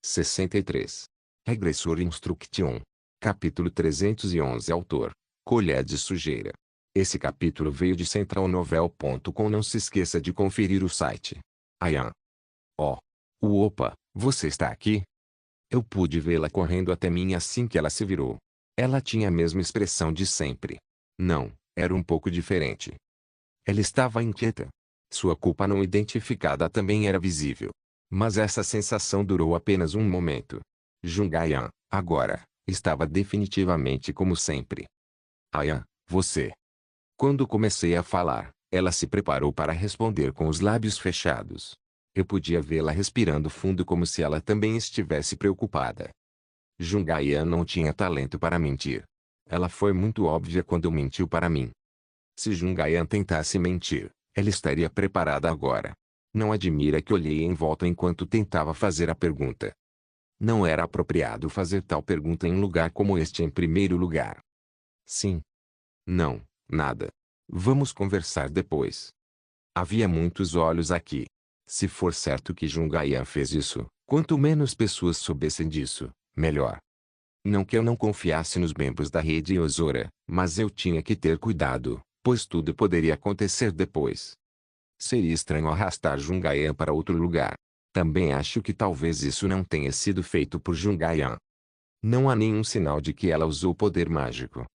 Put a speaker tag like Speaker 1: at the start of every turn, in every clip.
Speaker 1: 63. Regressor Instruction. Capítulo 311. Autor: Colher de Sujeira. Esse capítulo veio de centralnovel.com. Não se esqueça de conferir o site. Ayan. Oh. Opa, você está aqui? Eu pude vê-la correndo até mim assim que ela se virou. Ela tinha a mesma expressão de sempre. Não, era um pouco diferente. Ela estava inquieta. Sua culpa não identificada também era visível. Mas essa sensação durou apenas um momento. Jungayan, agora, estava definitivamente como sempre. Ayan, você. Quando comecei a falar, ela se preparou para responder com os lábios fechados. Eu podia vê-la respirando fundo como se ela também estivesse preocupada. Jungayan não tinha talento para mentir. Ela foi muito óbvia quando mentiu para mim. Se Jungayan tentasse mentir, ela estaria preparada agora. Não admira que olhei em volta enquanto tentava fazer a pergunta. Não era apropriado fazer tal pergunta em um lugar como este em primeiro lugar. Sim. Não, nada. Vamos conversar depois. Havia muitos olhos aqui. Se for certo que Jungayan fez isso, quanto menos pessoas soubessem disso, melhor. Não que eu não confiasse nos membros da rede Ozora, mas eu tinha que ter cuidado, pois tudo poderia acontecer depois. Seria estranho arrastar Jungayan para outro lugar. Também acho que talvez isso não tenha sido feito por Jungayan. Não há nenhum sinal de que ela usou poder mágico.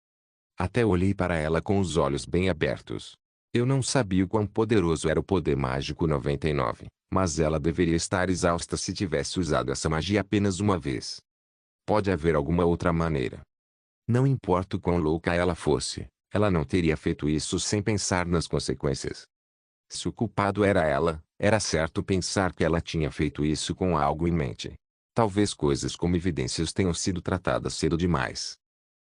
Speaker 1: Até olhei para ela com os olhos bem abertos. Eu não sabia o quão poderoso era o poder mágico 99, mas ela deveria estar exausta se tivesse usado essa magia apenas uma vez. Pode haver alguma outra maneira. Não importa o quão louca ela fosse, ela não teria feito isso sem pensar nas consequências. Se o culpado era ela, era certo pensar que ela tinha feito isso com algo em mente. Talvez coisas como evidências tenham sido tratadas cedo demais.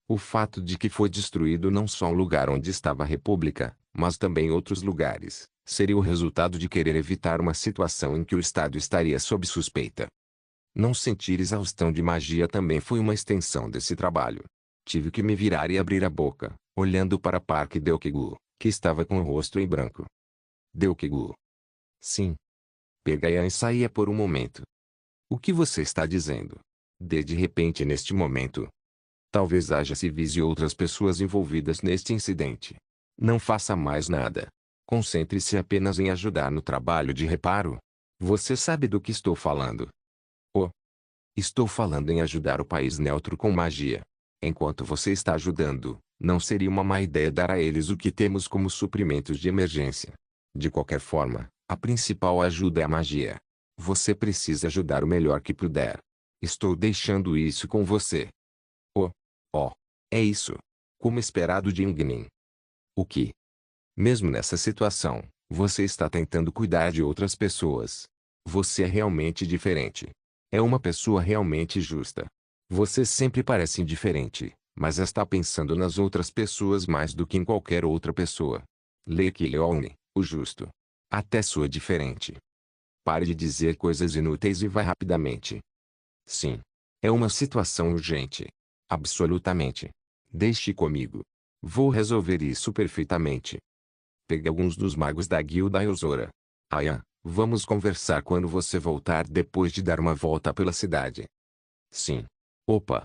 Speaker 1: O fato de que foi destruído não só o lugar onde estava a República, mas também outros lugares, seria o resultado de querer evitar uma situação em que o Estado estaria sob suspeita. Não sentir exaustão de magia também foi uma extensão desse trabalho. Tive que me virar e abrir a boca, olhando para Park Deokegu, que estava com o rosto em branco. Deokegu. Sim. Pegayan saía por um momento. O que você está dizendo? De repente neste momento. Talvez haja civis e outras pessoas envolvidas neste incidente. Não faça mais nada. Concentre-se apenas em ajudar no trabalho de reparo. Você sabe do que estou falando. Oh. Estou falando em ajudar o país neutro com magia. Enquanto você está ajudando, não seria uma má ideia dar a eles o que temos como suprimentos de emergência. De qualquer forma, a principal ajuda é a magia. Você precisa ajudar o melhor que puder. Estou deixando isso com você. Oh, é isso. Como esperado de Ingnin. O que? Mesmo nessa situação, você está tentando cuidar de outras pessoas. Você é realmente diferente. É uma pessoa realmente justa. Você sempre parece indiferente, mas está pensando nas outras pessoas mais do que em qualquer outra pessoa. Leke Leone, o justo. Até soa diferente. Pare de dizer coisas inúteis e vá rapidamente. Sim. É uma situação urgente. Absolutamente. Deixe comigo. Vou resolver isso perfeitamente. Pegue alguns dos magos da guilda Ozora. Ayan, vamos conversar quando você voltar depois de dar uma volta pela cidade. Sim. Opa.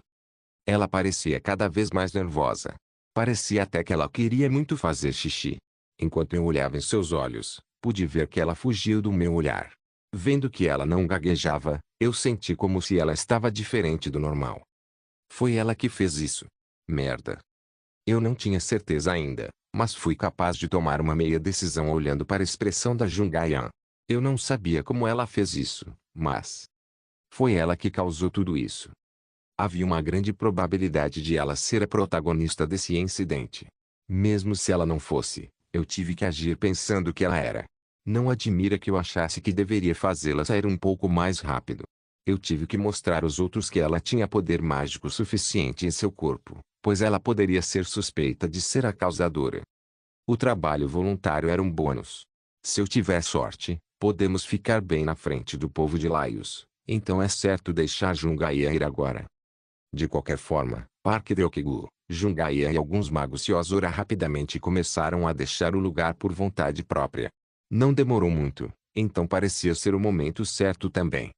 Speaker 1: Ela parecia cada vez mais nervosa. Parecia até que ela queria muito fazer xixi. Enquanto eu olhava em seus olhos, pude ver que ela fugiu do meu olhar. Vendo que ela não gaguejava, eu senti como se ela estava diferente do normal. Foi ela que fez isso. Merda. Eu não tinha certeza ainda, mas fui capaz de tomar uma meia decisão olhando para a expressão da Jungayan. Eu não sabia como ela fez isso, mas foi ela que causou tudo isso. Havia uma grande probabilidade de ela ser a protagonista desse incidente. Mesmo se ela não fosse, eu tive que agir pensando que ela era. Não admira que eu achasse que deveria fazê-la sair um pouco mais rápido. Eu tive que mostrar aos outros que ela tinha poder mágico suficiente em seu corpo, pois ela poderia ser suspeita de ser a causadora. O trabalho voluntário era um bônus. Se eu tiver sorte, podemos ficar bem na frente do povo de Laios, então é certo deixar Jungayan ir agora. De qualquer forma, Park Deokegu, Jungayan e alguns magos de Ozora rapidamente começaram a deixar o lugar por vontade própria. Não demorou muito, então parecia ser o momento certo também.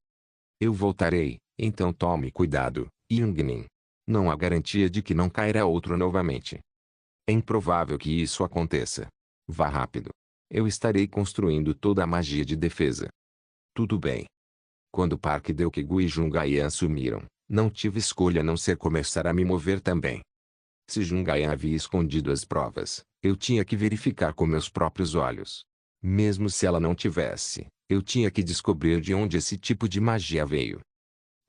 Speaker 1: Eu voltarei, Então tome cuidado, Yungnin. Não há garantia de que não cairá outro novamente. É improvável que isso aconteça. Vá rápido. Eu estarei construindo toda a magia de defesa. Tudo bem. Quando Park Deokegu e Jungaian sumiram, não tive escolha a não ser começar a me mover também. Se Jungaian havia escondido as provas, eu tinha que verificar com meus próprios olhos. Mesmo se ela não tivesse, eu tinha que descobrir de onde esse tipo de magia veio.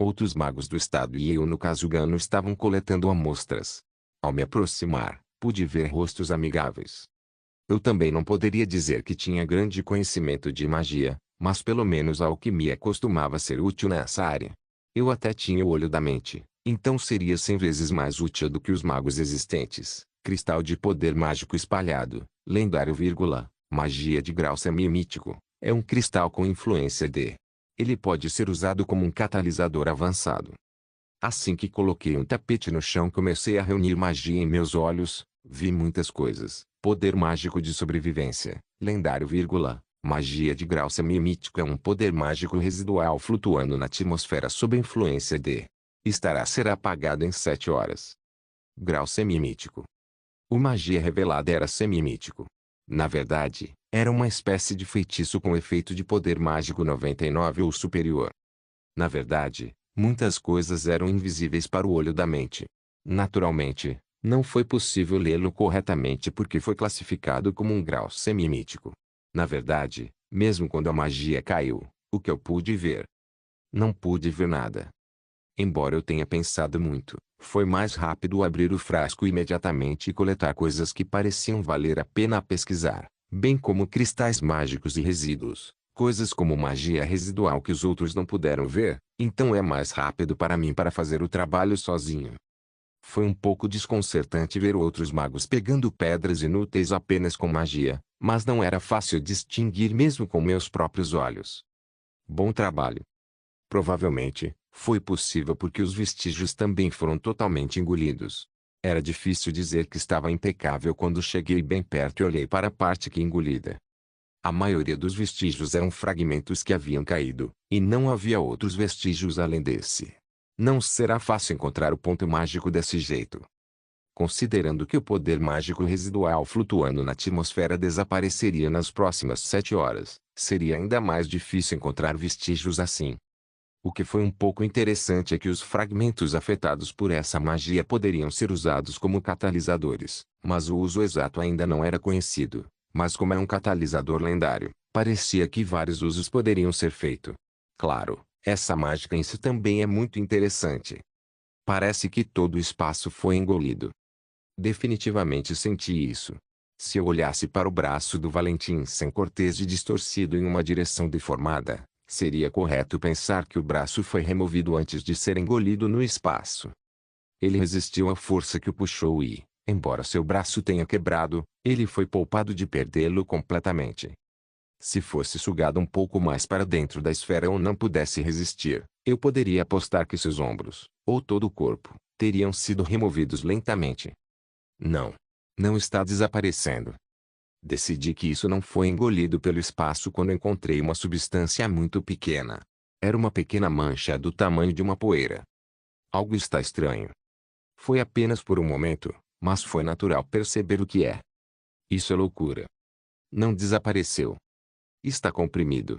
Speaker 1: Outros magos do estado e eu no Kazugano estavam coletando amostras. Ao me aproximar, pude ver rostos amigáveis. Eu também não poderia dizer que tinha grande conhecimento de magia, mas pelo menos a alquimia costumava ser útil nessa área. Eu até tinha o olho da mente, então seria 100 vezes mais útil do que os magos existentes. Cristal de poder mágico espalhado, lendário, magia de grau semi-mítico, é um cristal com influência de. Ele pode ser usado como um catalisador avançado. Assim que coloquei um tapete no chão, comecei a reunir magia em meus olhos, vi muitas coisas. Poder mágico de sobrevivência, lendário, magia de grau semi-mítico é um poder mágico residual flutuando na atmosfera sob influência de. Estará a ser apagado em 7 horas. Grau semi-mítico. O magia revelada era semi-mítico. Na verdade, era uma espécie de feitiço com efeito de poder mágico 99 ou superior. Na verdade, muitas coisas eram invisíveis para o olho da mente. Naturalmente, não foi possível lê-lo corretamente porque foi classificado como um grau semi-mítico. Na verdade, mesmo quando a magia caiu, o que eu pude ver? Não pude ver nada. Embora eu tenha pensado muito, foi mais rápido abrir o frasco imediatamente e coletar coisas que pareciam valer a pena pesquisar, bem como cristais mágicos e resíduos, coisas como magia residual que os outros não puderam ver, então é mais rápido para mim para fazer o trabalho sozinho. Foi um pouco desconcertante ver outros magos pegando pedras inúteis apenas com magia, mas não era fácil distinguir mesmo com meus próprios olhos. Bom trabalho. Provavelmente, foi possível porque os vestígios também foram totalmente engolidos. Era difícil dizer que estava impecável quando cheguei bem perto e olhei para a parte que engolida. A maioria dos vestígios eram fragmentos que haviam caído, e não havia outros vestígios além desse. Não será fácil encontrar o ponto mágico desse jeito. Considerando que o poder mágico residual flutuando na atmosfera desapareceria nas próximas 7 horas, seria ainda mais difícil encontrar vestígios assim. O que foi um pouco interessante é que os fragmentos afetados por essa magia poderiam ser usados como catalisadores, mas o uso exato ainda não era conhecido. Mas como é um catalisador lendário, parecia que vários usos poderiam ser feitos. Claro, essa mágica em si também é muito interessante. Parece que todo o espaço foi engolido. Definitivamente senti isso. Se eu olhasse para o braço do Valentim sem cortês e distorcido em uma direção deformada, seria correto pensar que o braço foi removido antes de ser engolido no espaço. Ele resistiu à força que o puxou e, embora seu braço tenha quebrado, ele foi poupado de perdê-lo completamente. Se fosse sugado um pouco mais para dentro da esfera ou não pudesse resistir, eu poderia apostar que seus ombros, ou todo o corpo, teriam sido removidos lentamente. Não. Não está desaparecendo. Decidi que isso não foi engolido pelo espaço quando encontrei uma substância muito pequena. Era uma pequena mancha do tamanho de uma poeira. Algo está estranho. Foi apenas por um momento, mas foi natural perceber o que é. Isso é loucura. Não desapareceu. Está comprimido.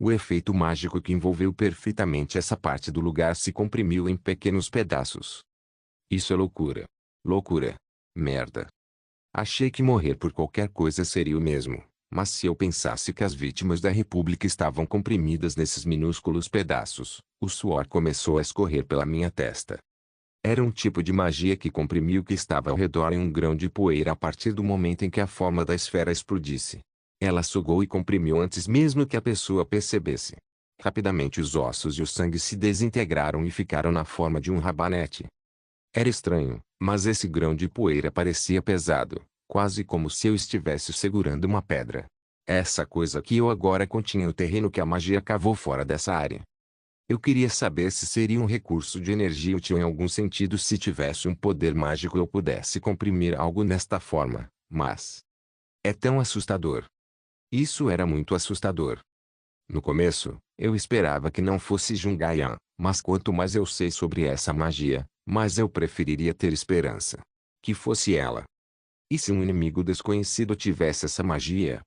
Speaker 1: O efeito mágico que envolveu perfeitamente essa parte do lugar se comprimiu em pequenos pedaços. Isso é loucura. Loucura. Merda. Achei que morrer por qualquer coisa seria o mesmo, mas se eu pensasse que as vítimas da República estavam comprimidas nesses minúsculos pedaços, o suor começou a escorrer pela minha testa. Era um tipo de magia que comprimiu o que estava ao redor em um grão de poeira a partir do momento em que a forma da esfera explodisse. Ela sugou e comprimiu antes mesmo que a pessoa percebesse. Rapidamente os ossos e o sangue se desintegraram e ficaram na forma de um rabanete. Era estranho, mas esse grão de poeira parecia pesado, quase como se eu estivesse segurando uma pedra. Essa coisa que eu agora continha o terreno que a magia cavou fora dessa área. Eu queria saber se seria um recurso de energia útil em algum sentido se tivesse um poder mágico ou pudesse comprimir algo nesta forma, mas... é tão assustador. Isso era muito assustador. No começo, eu esperava que não fosse Jungayan, mas quanto mais eu sei sobre essa magia, mais eu preferiria ter esperança. Que fosse ela. E se um inimigo desconhecido tivesse essa magia?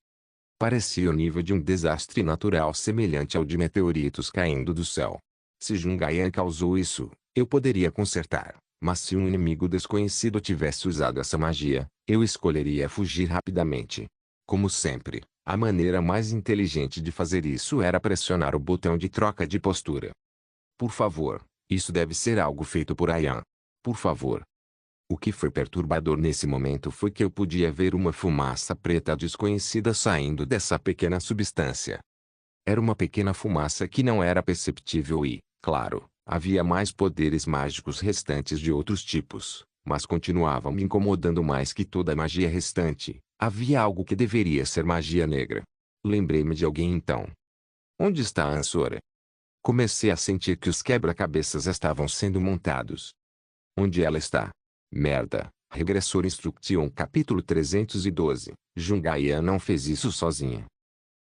Speaker 1: Parecia o nível de um desastre natural semelhante ao de meteoritos caindo do céu. Se Jungayan causou isso, eu poderia consertar. Mas se um inimigo desconhecido tivesse usado essa magia, eu escolheria fugir rapidamente. Como sempre, a maneira mais inteligente de fazer isso era pressionar o botão de troca de postura. Por favor, isso deve ser algo feito por Ayan. Por favor. O que foi perturbador nesse momento foi que eu podia ver uma fumaça preta desconhecida saindo dessa pequena substância. Era uma pequena fumaça que não era perceptível e, claro, havia mais poderes mágicos restantes de outros tipos, mas continuavam me incomodando mais que toda a magia restante. Havia algo que deveria ser magia negra. Lembrei-me de alguém então. Onde está a Ansora? Comecei a sentir que os quebra-cabeças estavam sendo montados. Onde ela está? Merda. Regressor Instruction capítulo 312. Jungayan não fez isso sozinha.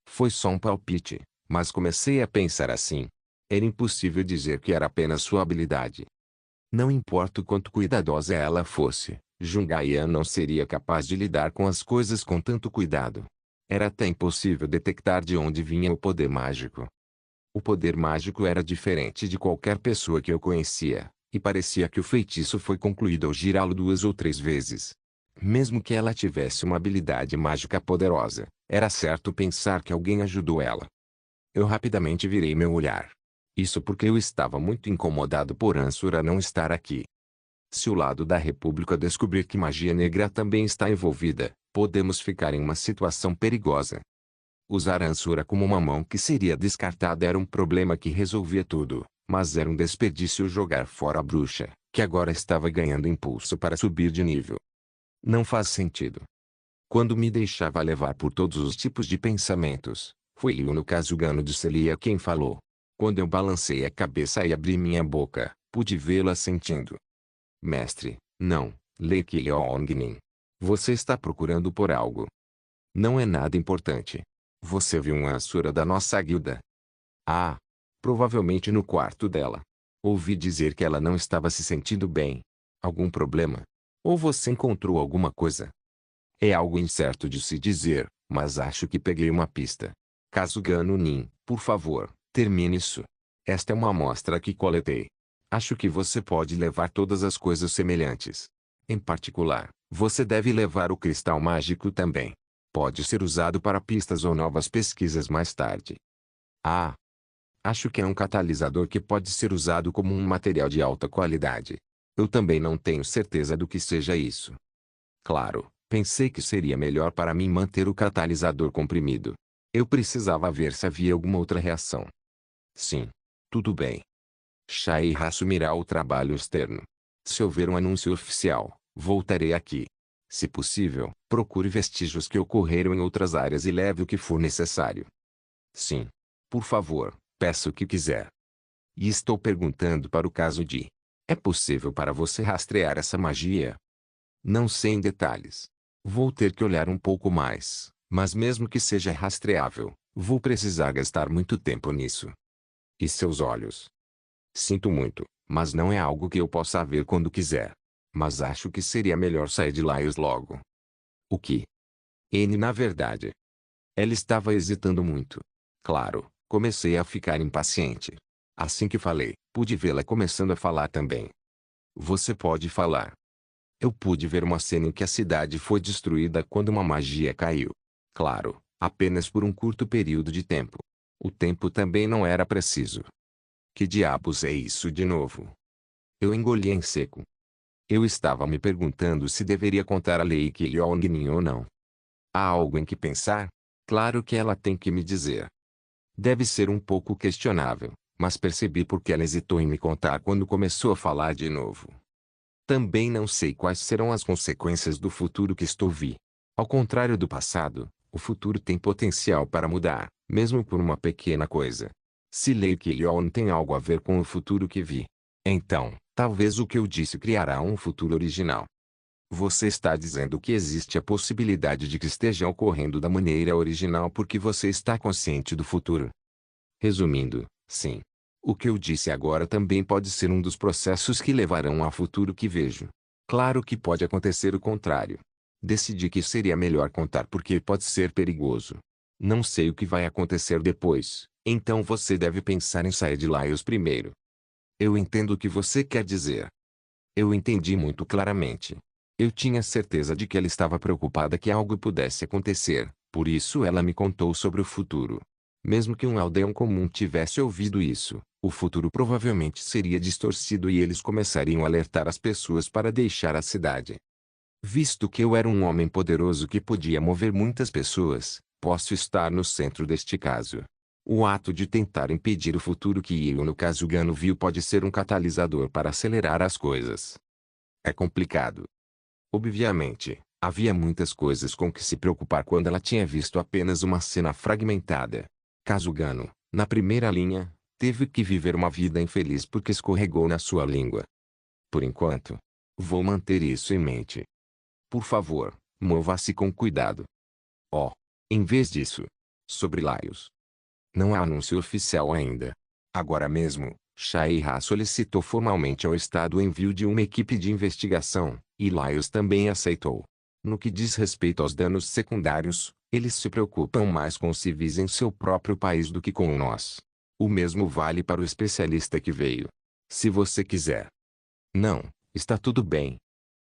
Speaker 1: Foi só um palpite, mas comecei a pensar assim. Era impossível dizer que era apenas sua habilidade. Não importa o quanto cuidadosa ela fosse, Jungayan não seria capaz de lidar com as coisas com tanto cuidado. Era até impossível detectar de onde vinha o poder mágico. O poder mágico era diferente de qualquer pessoa que eu conhecia, e parecia que o feitiço foi concluído ao girá-lo 2 ou 3 vezes. Mesmo que ela tivesse uma habilidade mágica poderosa, era certo pensar que alguém ajudou ela. Eu rapidamente virei meu olhar. Isso porque eu estava muito incomodado por Ansura não estar aqui. Se o lado da República descobrir que magia negra também está envolvida, podemos ficar em uma situação perigosa. Usar Ansura como uma mão que seria descartada era um problema que resolvia tudo, mas era um desperdício jogar fora a bruxa, que agora estava ganhando impulso para subir de nível. Não faz sentido. Quando me deixava levar por todos os tipos de pensamentos, foi Yuno Kazugano de Celia quem falou. Quando eu balancei a cabeça e abri minha boca, pude vê-la sentindo. Mestre, não, Leki Yeongnin. Você está procurando por algo. Não é nada importante. Você viu uma Asura da nossa guilda? Ah, provavelmente no quarto dela. Ouvi dizer que ela não estava se sentindo bem. Algum problema? Ou você encontrou alguma coisa? É algo incerto de se dizer, mas acho que peguei uma pista. Kazugano Nin, por favor, termine isso. Esta é uma amostra que coletei. Acho que você pode levar todas as coisas semelhantes. Em particular, você deve levar o cristal mágico também. Pode ser usado para pistas ou novas pesquisas mais tarde. Ah! Acho que é um catalisador que pode ser usado como um material de alta qualidade. Eu também não tenho certeza do que seja isso. Claro, pensei que seria melhor para mim manter o catalisador comprimido. Eu precisava ver se havia alguma outra reação. Sim. Tudo bem. Shai assumirá o trabalho externo. Se houver um anúncio oficial, voltarei aqui. Se possível, procure vestígios que ocorreram em outras áreas e leve o que for necessário. Sim. Por favor, peça o que quiser. E estou perguntando para o caso de... É possível para você rastrear essa magia? Não sei em detalhes. Vou ter que olhar um pouco mais, mas mesmo que seja rastreável, vou precisar gastar muito tempo nisso. E seus olhos? Sinto muito, mas não é algo que eu possa ver quando quiser. Mas acho que seria melhor sair de Laios logo. O que? Na verdade. Ela estava hesitando muito. Claro, comecei a ficar impaciente. Assim que falei, pude vê-la começando a falar também. Você pode falar. Eu pude ver uma cena em que a cidade foi destruída quando uma magia caiu. Claro, apenas por um curto período de tempo. O tempo também não era preciso. Que diabos é isso de novo? Eu engoli em seco. Eu estava me perguntando se deveria contar a Lei Yongnin ou não. Há algo em que pensar? Claro que ela tem que me dizer. Deve ser um pouco questionável, mas percebi porque ela hesitou em me contar quando começou a falar de novo. Também não sei quais serão as consequências do futuro que estou vi. Ao contrário do passado, o futuro tem potencial para mudar, mesmo por uma pequena coisa. Se Lei Yon tem algo a ver com o futuro que vi, então, talvez o que eu disse criará um futuro original. Você está dizendo que existe a possibilidade de que esteja ocorrendo da maneira original porque você está consciente do futuro. Resumindo, sim. O que eu disse agora também pode ser um dos processos que levarão ao futuro que vejo. Claro que pode acontecer o contrário. Decidi que seria melhor contar porque pode ser perigoso. Não sei o que vai acontecer depois, então você deve pensar em sair de Laios primeiro. Eu entendo o que você quer dizer. Eu entendi muito claramente. Eu tinha certeza de que ela estava preocupada que algo pudesse acontecer, por isso ela me contou sobre o futuro. Mesmo que um aldeão comum tivesse ouvido isso, o futuro provavelmente seria distorcido e eles começariam a alertar as pessoas para deixar a cidade. Visto que eu era um homem poderoso que podia mover muitas pessoas, posso estar no centro deste caso. O ato de tentar impedir o futuro que Io Kazugano viu pode ser um catalisador para acelerar as coisas. É complicado. Obviamente, havia muitas coisas com que se preocupar quando ela tinha visto apenas uma cena fragmentada. Kazugano, na primeira linha, teve que viver uma vida infeliz porque escorregou na sua língua. Por enquanto, vou manter isso em mente. Por favor, mova-se com cuidado. Oh, em vez disso, sobre Laios. Não há anúncio oficial ainda. Agora mesmo, Shaira solicitou formalmente ao Estado o envio de uma equipe de investigação, e Laios também aceitou. No que diz respeito aos danos secundários, eles se preocupam mais com os civis em seu próprio país do que com nós. O mesmo vale para o especialista que veio. Se você quiser. Não, está tudo bem.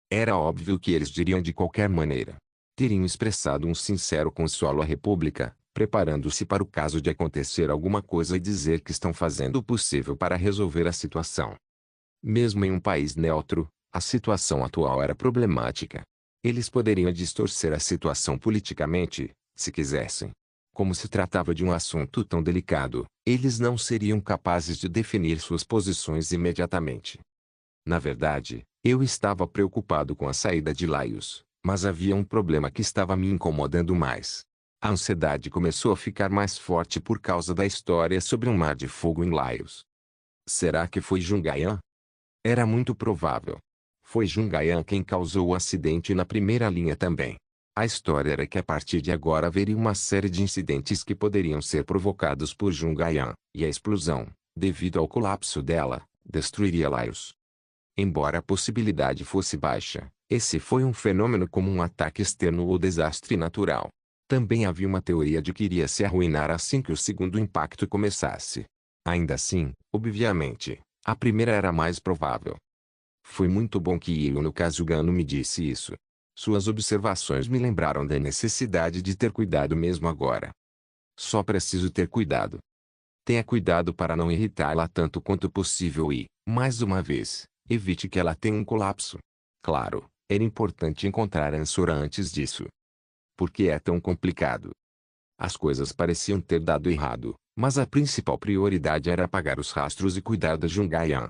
Speaker 1: Era óbvio que eles diriam de qualquer maneira. Teriam expressado um sincero consolo à República, preparando-se para o caso de acontecer alguma coisa e dizer que estão fazendo o possível para resolver a situação. Mesmo em um país neutro, a situação atual era problemática. Eles poderiam distorcer a situação politicamente, se quisessem. Como se tratava de um assunto tão delicado, eles não seriam capazes de definir suas posições imediatamente. Na verdade, eu estava preocupado com a saída de Laios, mas havia um problema que estava me incomodando mais. A ansiedade começou a ficar mais forte por causa da história sobre um mar de fogo em Laios. Será que foi Jungayan? Era muito provável. Foi Jungayan quem causou o acidente na primeira linha também. A história era que a partir de agora haveria uma série de incidentes que poderiam ser provocados por Jungayan, e a explosão, devido ao colapso dela, destruiria Laios. Embora a possibilidade fosse baixa, esse foi um fenômeno como um ataque externo ou desastre natural. Também havia uma teoria de que iria se arruinar assim que o segundo impacto começasse. Ainda assim, obviamente, a primeira era mais provável. Foi muito bom que Io Kazugano me disse isso. Suas observações me lembraram da necessidade de ter cuidado mesmo agora. Só preciso ter cuidado. Tenha cuidado para não irritá-la tanto quanto possível e, mais uma vez, evite que ela tenha um colapso. Claro, era importante encontrar Ansora antes disso. Por que é tão complicado? As coisas pareciam ter dado errado, mas a principal prioridade era apagar os rastros e cuidar da Jungayan.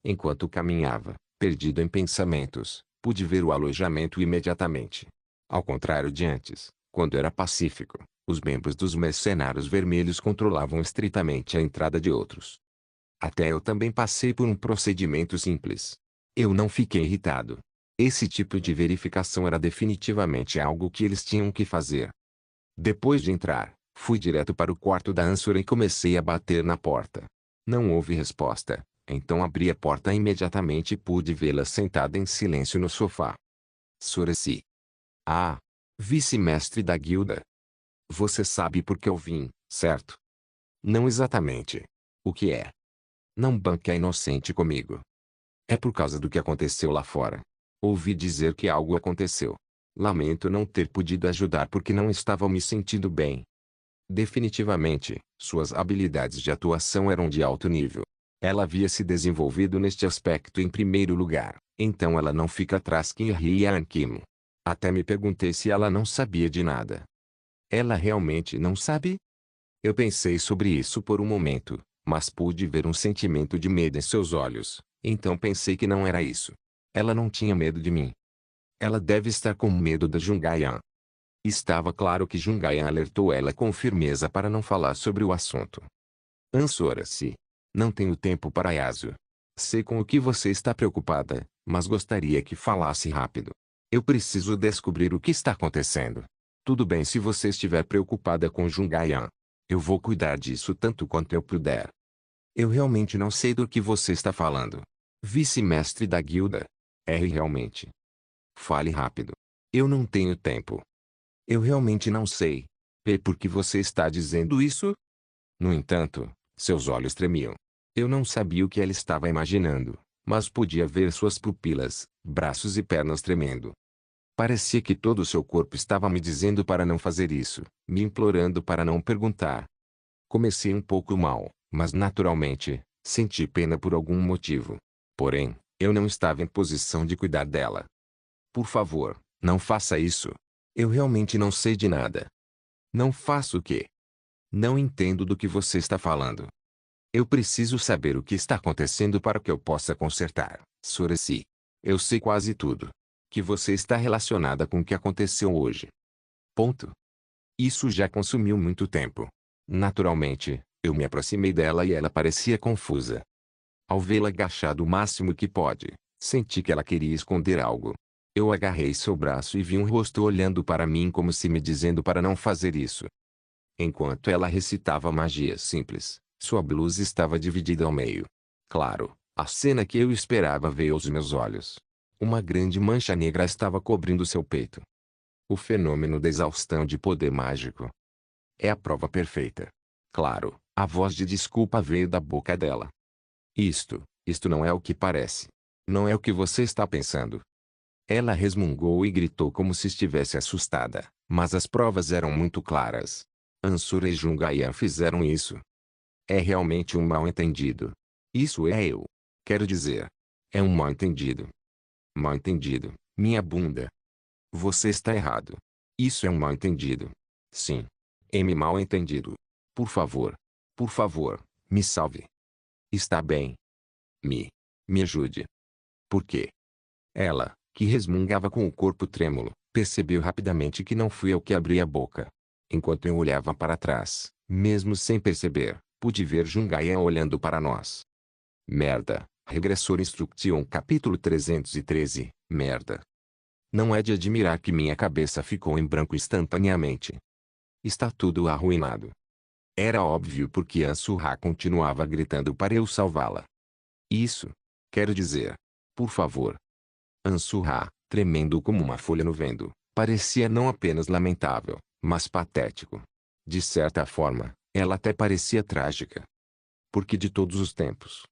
Speaker 1: Enquanto caminhava, perdido em pensamentos, pude ver o alojamento imediatamente. Ao contrário de antes, quando era pacífico, os membros dos mercenários vermelhos controlavam estritamente a entrada de outros. Até eu também passei por um procedimento simples. Eu não fiquei irritado. Esse tipo de verificação era definitivamente algo que eles tinham que fazer. Depois de entrar, fui direto para o quarto da Ansora e comecei a bater na porta. Não houve resposta, então abri a porta imediatamente e pude vê-la sentada em silêncio no sofá. Soraci. Ah, vice-mestre da guilda. Você sabe por que eu vim, certo? Não exatamente. O que é? Não banque a inocente comigo. É por causa do que aconteceu lá fora. Ouvi dizer que algo aconteceu. Lamento não ter podido ajudar porque não estava me sentindo bem. Definitivamente, suas habilidades de atuação eram de alto nível. Ela havia se desenvolvido neste aspecto em primeiro lugar, então ela não fica atrás que Ryan Kim. Até me perguntei se ela não sabia de nada. Ela realmente não sabe? Eu pensei sobre isso por um momento, mas pude ver um sentimento de medo em seus olhos, então pensei que não era isso. Ela não tinha medo de mim. Ela deve estar com medo da Jungayan. Estava claro que Jungayan alertou ela com firmeza para não falar sobre o assunto. Ansora-se. Não tenho tempo para Yasuo. Sei com o que você está preocupada, mas gostaria que falasse rápido. Eu preciso descobrir o que está acontecendo. Tudo bem se você estiver preocupada com Jungayan. Eu vou cuidar disso tanto quanto eu puder. Eu realmente não sei do que você está falando. Vice-mestre da guilda. R realmente. Fale rápido. Eu não tenho tempo. Eu realmente não sei. P por que você está dizendo isso? No entanto, seus olhos tremiam. Eu não sabia o que ela estava imaginando, mas podia ver suas pupilas, braços e pernas tremendo. Parecia que todo o seu corpo estava me dizendo para não fazer isso, me implorando para não perguntar. Comecei um pouco mal, mas naturalmente, senti pena por algum motivo. Porém, eu não estava em posição de cuidar dela. Por favor, não faça isso. Eu realmente não sei de nada. Não faço o quê? Não entendo do que você está falando. Eu preciso saber o que está acontecendo para que eu possa consertar, Soresi. Eu sei quase tudo. Que você está relacionada com o que aconteceu hoje. Ponto. Isso já consumiu muito tempo. Naturalmente, eu me aproximei dela e ela parecia confusa. Ao vê-la agachada o máximo que pode, senti que ela queria esconder algo. Eu agarrei seu braço e vi um rosto olhando para mim como se me dizendo para não fazer isso. Enquanto ela recitava magias simples, sua blusa estava dividida ao meio. Claro, a cena que eu esperava veio aos meus olhos. Uma grande mancha negra estava cobrindo seu peito. O fenômeno da exaustão de poder mágico. É a prova perfeita. Claro, a voz de desculpa veio da boca dela. Isto não é o que parece. Não é o que você está pensando. Ela resmungou e gritou como se estivesse assustada, mas as provas eram muito claras. Ansura e Jungayan fizeram isso. É realmente um mal-entendido. Isso é eu. Quero dizer. É um mal-entendido. Mal-entendido, minha bunda. Você está errado. Isso é um mal-entendido. Sim. M mal-entendido. Por favor. Por favor, me salve. Está bem. Me ajude. Por quê? Ela, que resmungava com o corpo trêmulo, percebeu rapidamente que não fui eu que abri a boca. Enquanto eu olhava para trás, mesmo sem perceber, pude ver Jungayan olhando para nós. Merda. Regressor Instruction capítulo 313, merda. Não é de admirar que minha cabeça ficou em branco instantaneamente. Está tudo arruinado. Era óbvio porque Ansurra continuava gritando para eu salvá-la. Isso. Quero dizer. Por favor. Ansurra, tremendo como uma folha no vento, parecia não apenas lamentável, mas patético. De certa forma, ela até parecia trágica. Porque de todos os tempos,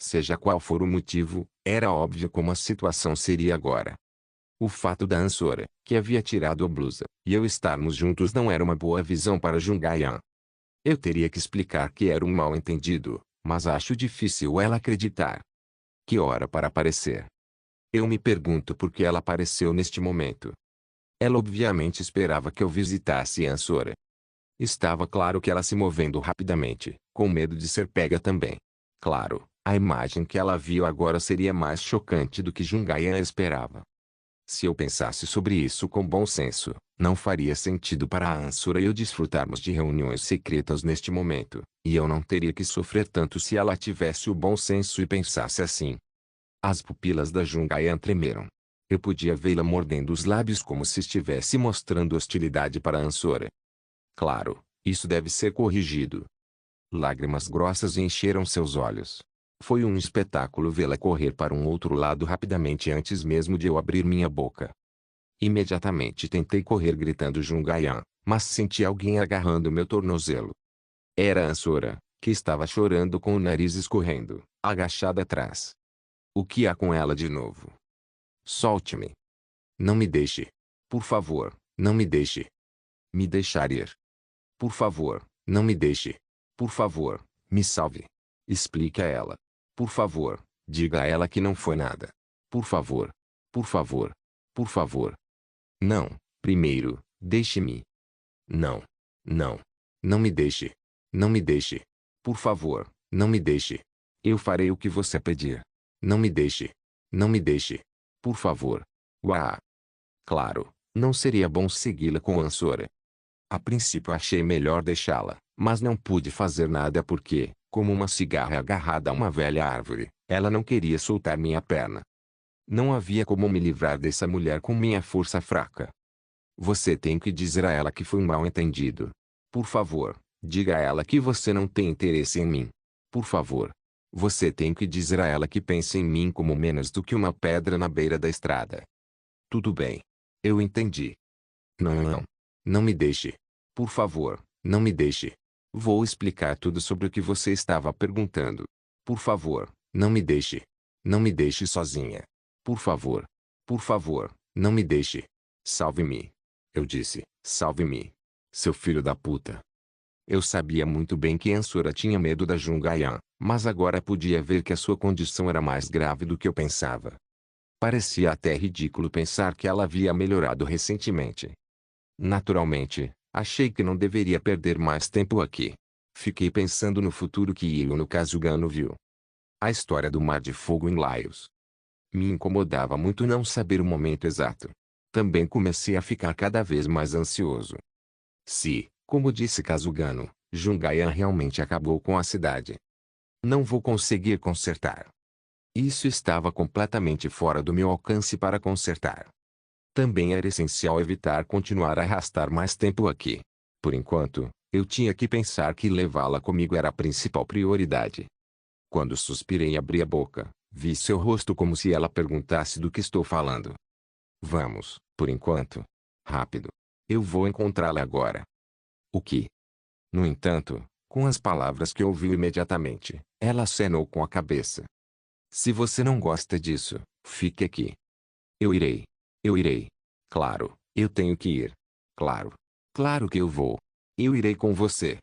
Speaker 1: seja qual for o motivo, era óbvio como a situação seria agora. O fato da Ansora, que havia tirado a blusa, e eu estarmos juntos não era uma boa visão para Jungayan. Eu teria que explicar que era um mal-entendido, mas acho difícil ela acreditar. Que hora para aparecer? Eu me pergunto por que ela apareceu neste momento. Ela obviamente esperava que eu visitasse Ansora. Estava claro que ela se movendo rapidamente, com medo de ser pega também. Claro, a imagem que ela viu agora seria mais chocante do que Jungayan esperava. Se eu pensasse sobre isso com bom senso, não faria sentido para a Ansura e eu desfrutarmos de reuniões secretas neste momento, e eu não teria que sofrer tanto se ela tivesse o bom senso e pensasse assim. As pupilas da Jungayan tremeram. Eu podia vê-la mordendo os lábios como se estivesse mostrando hostilidade para a Ansura. Claro, isso deve ser corrigido. Lágrimas grossas encheram seus olhos. Foi um espetáculo vê-la correr para um outro lado rapidamente antes mesmo de eu abrir minha boca. Imediatamente tentei correr gritando Jungayan, mas senti alguém agarrando meu tornozelo. Era Ansura, que estava chorando com o nariz escorrendo, agachada atrás. O que há com ela de novo? Solte-me. Não me deixe. Por favor, não me deixe. Me deixar ir. Por favor, não me deixe. Por favor, me salve. Explique a ela. Por favor, diga a ela que não foi nada. Por favor. Por favor. Por favor. Não, primeiro, deixe-me. Não. Não. Não me deixe. Não me deixe. Por favor, não me deixe. Eu farei o que você pedir. Não me deixe. Não me deixe. Por favor. Uá. Claro, não seria bom segui-la com Ansora. A princípio achei melhor deixá-la, mas não pude fazer nada porque, como uma cigarra agarrada a uma velha árvore, ela não queria soltar minha perna. Não havia como me livrar dessa mulher com minha força fraca. Você tem que dizer a ela que foi um mal-entendido. Por favor, Diga a ela que você não tem interesse em mim. Por favor. Você tem que dizer a ela que pensa em mim como menos do que uma pedra na beira da estrada. Tudo bem. Eu entendi. Não, não. Não me deixe. Por favor, não me deixe. Vou explicar tudo sobre o que você estava perguntando. Por favor, não me deixe. Não me deixe sozinha. Por favor. Por favor, não me deixe. Salve-me. Eu disse, salve-me. Seu filho da puta. Eu sabia muito bem que Ansura tinha medo da Jungayan, mas agora podia ver que a sua condição era mais grave do que eu pensava. Parecia até ridículo pensar que ela havia melhorado recentemente. Naturalmente, achei que não deveria perder mais tempo aqui. Fiquei pensando no futuro que Io no Kazugano viu. A história do Mar de Fogo em Laios. Me incomodava muito não saber o momento exato. Também comecei a ficar cada vez mais ansioso. Se, como disse Kazugano, Jungayan realmente acabou com a cidade. Não vou conseguir consertar. Isso estava completamente fora do meu alcance para consertar. Também era essencial evitar continuar a arrastar mais tempo aqui. Por enquanto, eu tinha que pensar que levá-la comigo era a principal prioridade. Quando suspirei e abri a boca, vi seu rosto como se ela perguntasse do que estou falando. Vamos, por enquanto. Rápido. Eu vou encontrá-la agora. O que? No entanto, com as palavras que ouviu imediatamente, ela acenou com a cabeça. Se você não gosta disso, fique aqui. Eu irei. Eu irei. Claro, eu tenho que ir. Claro. Claro que eu vou. Eu irei com você.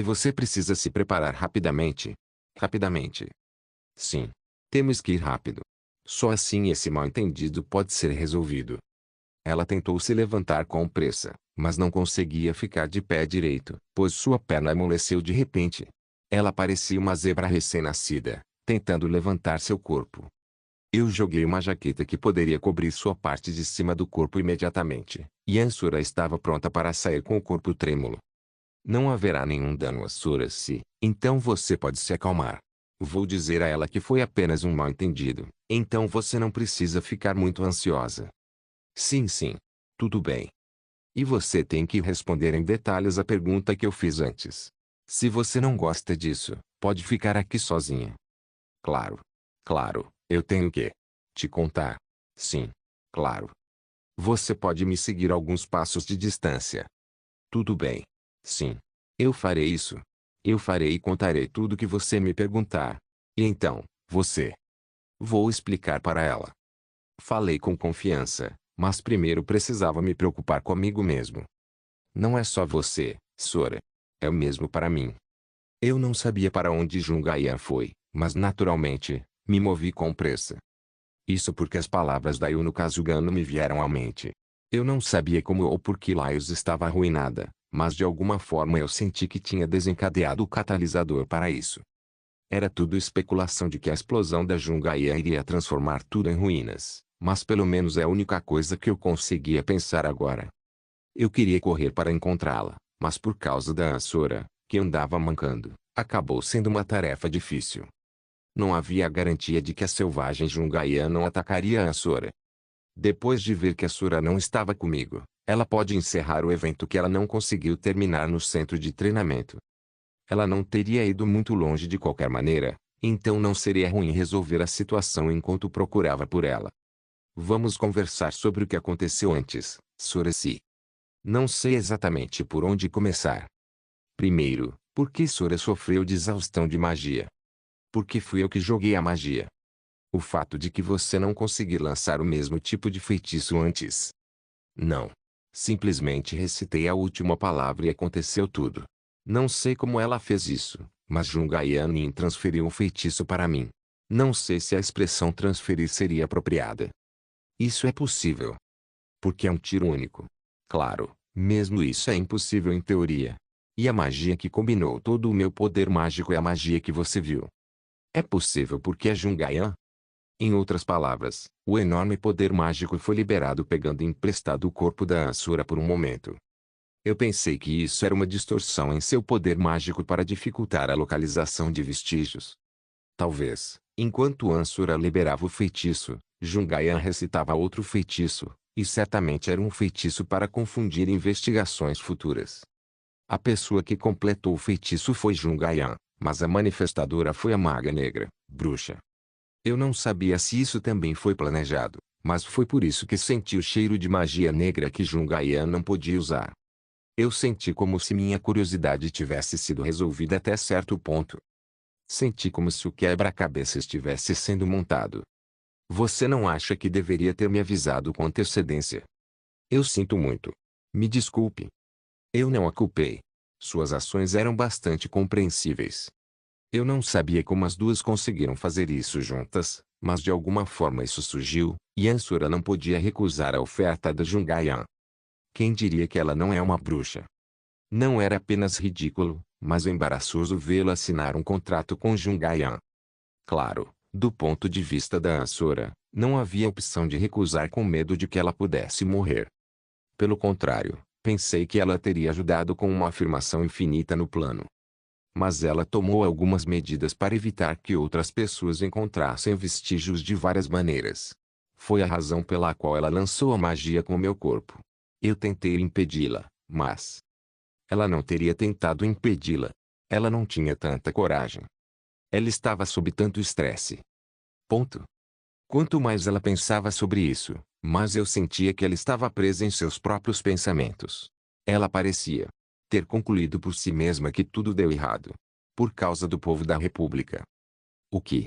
Speaker 1: Você precisa se preparar rapidamente. Rapidamente. Sim. Temos que ir rápido. Só assim esse mal-entendido pode ser resolvido. Ela tentou se levantar com pressa, mas não conseguia ficar de pé direito, pois sua perna amoleceu de repente. Ela parecia uma zebra recém-nascida, tentando levantar seu corpo. Eu joguei uma jaqueta que poderia cobrir sua parte de cima do corpo imediatamente, e Ansura estava pronta para sair com o corpo trêmulo. Não haverá nenhum dano a Sura se, então você pode se acalmar. Vou dizer a ela que foi apenas um mal-entendido, então você não precisa ficar muito ansiosa. Sim, sim. Tudo bem. E você tem que responder em detalhes a pergunta que eu fiz antes. Se você não gosta disso, pode ficar aqui sozinha. Claro. Claro, eu tenho que te contar. Sim. Claro. Você pode me seguir alguns passos de distância. Tudo bem. Sim. Eu farei isso. Eu farei e contarei tudo que você me perguntar. E então, você. Vou explicar para ela. Falei com confiança, mas primeiro precisava me preocupar comigo mesmo. Não é só você, Sora. É o mesmo para mim. Eu não sabia para onde Jungayan foi, mas naturalmente, me movi com pressa. Isso porque as palavras da Yuno Kazugano me vieram à mente. Eu não sabia como ou por que Laios estava arruinada, mas de alguma forma eu senti que tinha desencadeado o catalisador para isso. Era tudo especulação de que a explosão da Jungaia iria transformar tudo em ruínas, mas pelo menos é a única coisa que eu conseguia pensar agora. Eu queria correr para encontrá-la, mas por causa da Ansura, que andava mancando, acabou sendo uma tarefa difícil. Não havia garantia de que a selvagem Jungaia não atacaria a Ansura. Depois de ver que a Sura não estava comigo, ela pode encerrar o evento que ela não conseguiu terminar no centro de treinamento. Ela não teria ido muito longe de qualquer maneira, então não seria ruim resolver a situação enquanto procurava por ela. Vamos conversar sobre o que aconteceu antes, Sora-se. Não sei exatamente por onde começar. Primeiro, por que Sora sofreu de exaustão de magia? Porque fui eu que joguei a magia. O fato de que você não conseguiu lançar o mesmo tipo de feitiço antes. Não. Simplesmente recitei a última palavra e aconteceu tudo. Não sei como ela fez isso, mas Jungayanin transferiu um feitiço para mim. Não sei se a expressão transferir seria apropriada. Isso é possível. Porque é um tiro único. Claro, mesmo isso é impossível em teoria. E a magia que combinou todo o meu poder mágico é a magia que você viu. É possível porque é Jungayan? Em outras palavras, o enorme poder mágico foi liberado pegando emprestado o corpo da Ansura por um momento. Eu pensei que isso era uma distorção em seu poder mágico para dificultar a localização de vestígios. Talvez, enquanto Ansura liberava o feitiço, Jungayan recitava outro feitiço, e certamente era um feitiço para confundir investigações futuras. A pessoa que completou o feitiço foi Jungayan, mas a manifestadora foi a Maga Negra, bruxa. Eu não sabia se isso também foi planejado, mas foi por isso que senti o cheiro de magia negra que Jungayan não podia usar. Eu senti como se minha curiosidade tivesse sido resolvida até certo ponto. Senti como se o quebra-cabeça estivesse sendo montado. Você não acha que deveria ter me avisado com antecedência? Eu sinto muito. Me desculpe. Eu não a culpei. Suas ações eram bastante compreensíveis. Eu não sabia como as duas conseguiram fazer isso juntas, mas de alguma forma isso surgiu, e Ansura não podia recusar a oferta da Jungayan. Quem diria que ela não é uma bruxa? Não era apenas ridículo, mas embaraçoso vê-la assinar um contrato com Jungayan. Claro, do ponto de vista da Ansura, não havia opção de recusar com medo de que ela pudesse morrer. Pelo contrário, pensei que ela teria ajudado com uma afirmação infinita no plano. Mas ela tomou algumas medidas para evitar que outras pessoas encontrassem vestígios de várias maneiras. Foi a razão pela qual ela lançou a magia com meu corpo. Eu tentei impedi-la, mas ela não teria tentado impedi-la. Ela não tinha tanta coragem. Ela estava sob tanto estresse. Ponto. Quanto mais ela pensava sobre isso, mais eu sentia que ela estava presa em seus próprios pensamentos. Ela parecia ter concluído por si mesma que tudo deu errado. Por causa do povo da República. O que?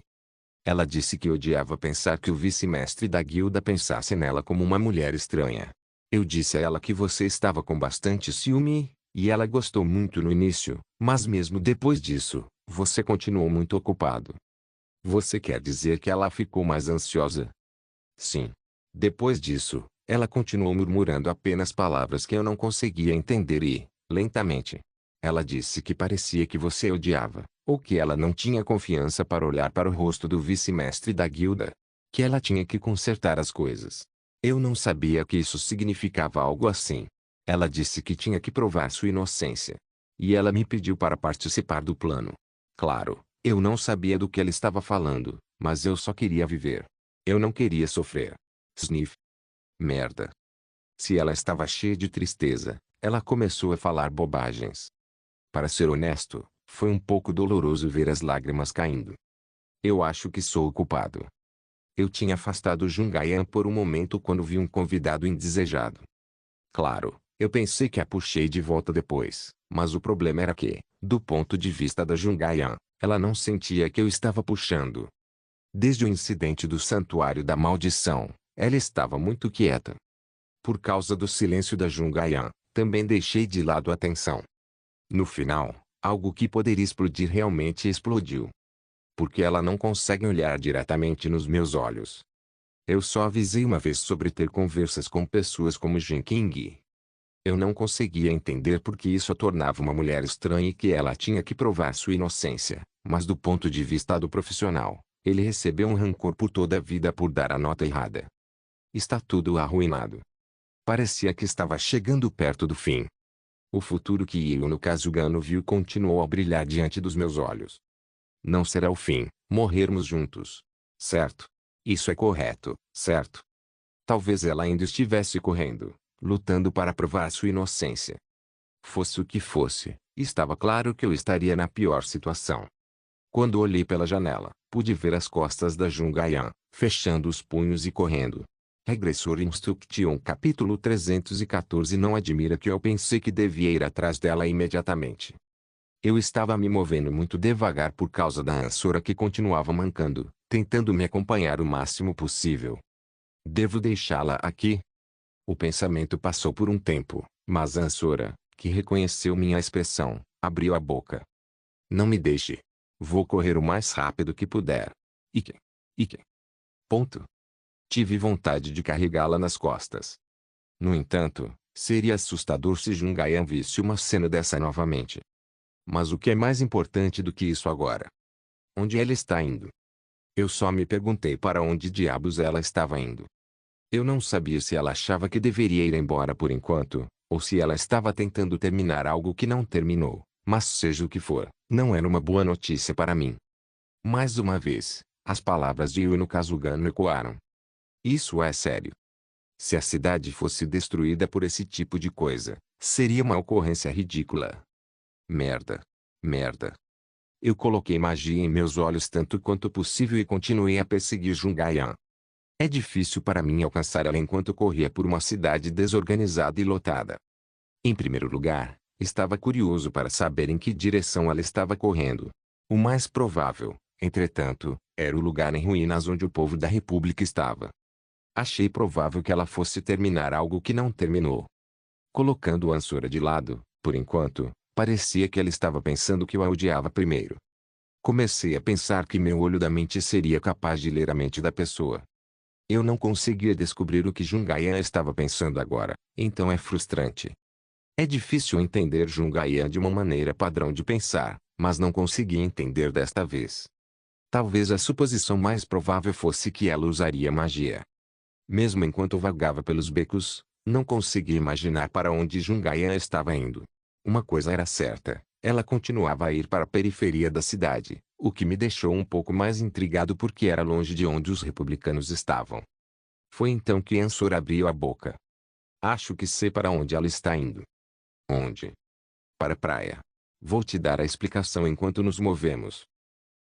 Speaker 1: Ela disse que odiava pensar que o vice-mestre da guilda pensasse nela como uma mulher estranha. Eu disse a ela que você estava com bastante ciúme, e ela gostou muito no início, mas mesmo depois disso, você continuou muito ocupado. Você quer dizer que ela ficou mais ansiosa? Sim. Depois disso, ela continuou murmurando apenas palavras que eu não conseguia entender e, lentamente, ela disse que parecia que você odiava, ou que ela não tinha confiança para olhar para o rosto do vice-mestre da guilda. Que ela tinha que consertar as coisas. Eu não sabia que isso significava algo assim. Ela disse que tinha que provar sua inocência. E ela me pediu para participar do plano. Claro, eu não sabia do que ela estava falando, mas eu só queria viver. Eu não queria sofrer. Sniff. Merda. Se ela estava cheia de tristeza, ela começou a falar bobagens. Para ser honesto, foi um pouco doloroso ver as lágrimas caindo. Eu acho que sou o culpado. Eu tinha afastado Jungayan por um momento quando vi um convidado indesejado. Claro, eu pensei que a puxei de volta depois, mas o problema era que, do ponto de vista da Jungayan, ela não sentia que eu estava puxando. Desde o incidente do Santuário da Maldição, ela estava muito quieta. Por causa do silêncio da Jungayan, também deixei de lado a tensão. No final, algo que poderia explodir realmente explodiu. Porque ela não consegue olhar diretamente nos meus olhos. Eu só avisei uma vez sobre ter conversas com pessoas como Jin King. Eu não conseguia entender por que isso a tornava uma mulher estranha e que ela tinha que provar sua inocência, mas do ponto de vista do profissional, ele recebeu um rancor por toda a vida por dar a nota errada. Está tudo arruinado. Parecia que estava chegando perto do fim. O futuro que Yuno Kazugano viu continuou a brilhar diante dos meus olhos. Não será o fim, morrermos juntos. Certo? Isso é correto, certo? Talvez ela ainda estivesse correndo, lutando para provar sua inocência. Fosse o que fosse, estava claro que eu estaria na pior situação. Quando olhei pela janela, pude ver as costas da Jungayan, fechando os punhos e correndo. Regressor Instruction capítulo 314. Não admira que eu pensei que devia ir atrás dela imediatamente. Eu estava me movendo muito devagar por causa da Ansura que continuava mancando, tentando me acompanhar o máximo possível. Devo deixá-la aqui? O pensamento passou por um tempo, mas Ansura, que reconheceu minha expressão, abriu a boca. Não me deixe. Vou correr o mais rápido que puder. Ike. Ike. Ponto. Tive vontade de carregá-la nas costas. No entanto, seria assustador se Jungayan visse uma cena dessa novamente. Mas o que é mais importante do que isso agora? Onde ela está indo? Eu só me perguntei para onde diabos ela estava indo. Eu não sabia se ela achava que deveria ir embora por enquanto, ou se ela estava tentando terminar algo que não terminou, mas seja o que for, não era uma boa notícia para mim. Mais uma vez, as palavras de Yuno Kazugano ecoaram. Isso é sério. Se a cidade fosse destruída por esse tipo de coisa, seria uma ocorrência ridícula. Merda. Merda. Eu coloquei magia em meus olhos tanto quanto possível e continuei a perseguir Jungaian. É difícil para mim alcançar ela enquanto corria por uma cidade desorganizada e lotada. Em primeiro lugar, estava curioso para saber em que direção ela estava correndo. O mais provável, entretanto, era o lugar em ruínas onde o povo da República estava. Achei provável que ela fosse terminar algo que não terminou. Colocando Ansura de lado, por enquanto, parecia que ela estava pensando que eu a odiava primeiro. Comecei a pensar que meu olho da mente seria capaz de ler a mente da pessoa. Eu não conseguia descobrir o que Jungaian estava pensando agora, então é frustrante. É difícil entender Jungaian de uma maneira padrão de pensar, mas não consegui entender desta vez. Talvez a suposição mais provável fosse que ela usaria magia. Mesmo enquanto vagava pelos becos, não conseguia imaginar para onde Jungaian estava indo. Uma coisa era certa, ela continuava a ir para a periferia da cidade, o que me deixou um pouco mais intrigado porque era longe de onde os republicanos estavam. Foi então que Ansor abriu a boca. Acho que sei para onde ela está indo. Onde? Para a praia. Vou te dar a explicação enquanto nos movemos.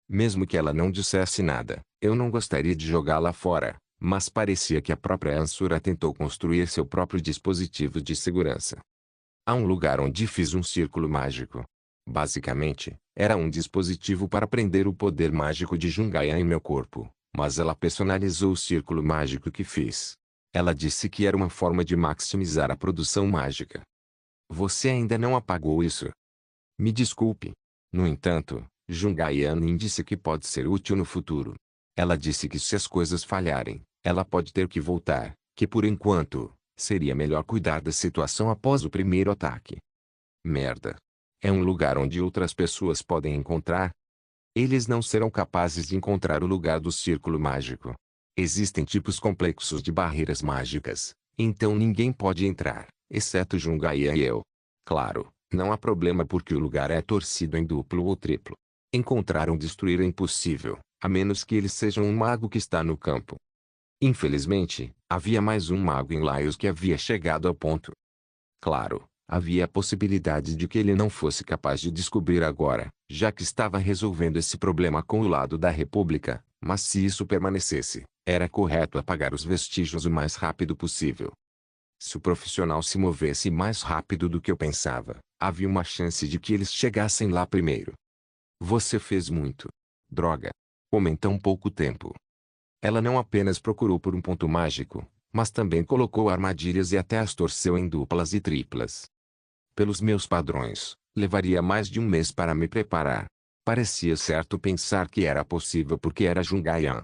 Speaker 1: Mesmo que ela não dissesse nada, eu não gostaria de jogá-la fora, mas parecia que a própria Ansura tentou construir seu próprio dispositivo de segurança. Há um lugar onde fiz um círculo mágico. Basicamente, era um dispositivo para prender o poder mágico de Jungaian em meu corpo, mas ela personalizou o círculo mágico que fiz. Ela disse que era uma forma de maximizar a produção mágica. Você ainda não apagou isso? Me desculpe. No entanto, Jungaian disse que pode ser útil no futuro. Ela disse que se as coisas falharem, ela pode ter que voltar, que por enquanto, seria melhor cuidar da situação após o primeiro ataque. Merda. É um lugar onde outras pessoas podem encontrar? Eles não serão capazes de encontrar o lugar do círculo mágico. Existem tipos complexos de barreiras mágicas, então ninguém pode entrar, exceto Jungaian e eu. Claro, não há problema porque o lugar é torcido em duplo ou triplo. Encontrar ou destruir é impossível, a menos que eles sejam um mago que está no campo. Infelizmente, havia mais um mago em Laios que havia chegado ao ponto. Claro, havia a possibilidade de que ele não fosse capaz de descobrir agora, já que estava resolvendo esse problema com o lado da República, mas se isso permanecesse, era correto apagar os vestígios o mais rápido possível. Se o profissional se movesse mais rápido do que eu pensava, havia uma chance de que eles chegassem lá primeiro. Você fez muito. Droga. Como em tão pouco tempo. Ela não apenas procurou por um ponto mágico, mas também colocou armadilhas e até as torceu em duplas e triplas. Pelos meus padrões, levaria mais de um mês para me preparar. Parecia certo pensar que era possível porque era Jungaian.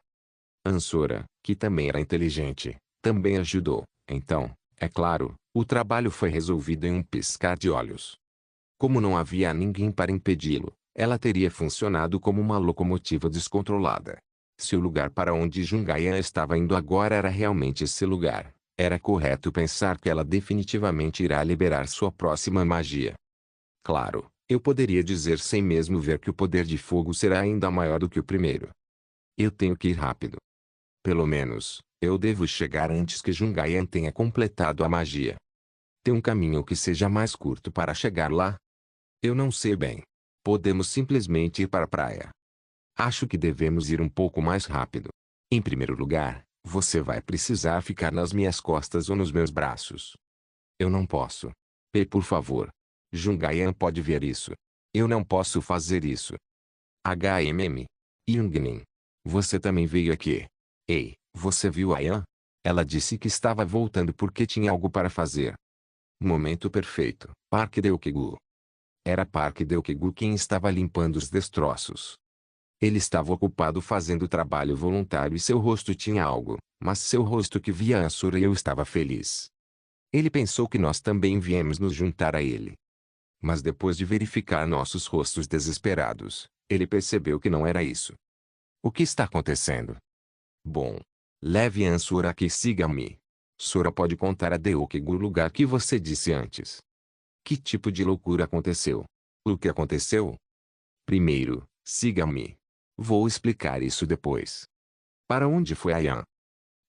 Speaker 1: Ansora, que também era inteligente, também ajudou. Então, é claro, o trabalho foi resolvido em um piscar de olhos. Como não havia ninguém para impedi-lo, ela teria funcionado como uma locomotiva descontrolada. Se o lugar para onde Jungaian estava indo agora era realmente esse lugar, era correto pensar que ela definitivamente irá liberar sua próxima magia. Claro, eu poderia dizer sem mesmo ver que o poder de fogo será ainda maior do que o primeiro. Eu tenho que ir rápido. Pelo menos, eu devo chegar antes que Jungaian tenha completado a magia. Tem um caminho que seja mais curto para chegar lá? Eu não sei bem. Podemos simplesmente ir para a praia. Acho que devemos ir um pouco mais rápido. Em primeiro lugar, você vai precisar ficar nas minhas costas ou nos meus braços. Eu não posso. Por favor. Jungaian pode ver isso. Eu não posso fazer isso. Yungnin. Você também veio aqui. Ei, você viu a Yan? Ela disse que estava voltando porque tinha algo para fazer. Momento perfeito. Parque Deokigu. Era Parque Deokigu quem estava limpando os destroços. Ele estava ocupado fazendo trabalho voluntário e seu rosto tinha algo, mas seu rosto que via Ansura e eu estava feliz. Ele pensou que nós também viemos nos juntar a ele. Mas depois de verificar nossos rostos desesperados, ele percebeu que não era isso. O que está acontecendo? Bom. Leve Ansura aqui e siga-me. Sora pode contar a Deokigu o lugar que você disse antes. Que tipo de loucura aconteceu? O que aconteceu? Primeiro, siga-me. Vou explicar isso depois. Para onde foi a Yan?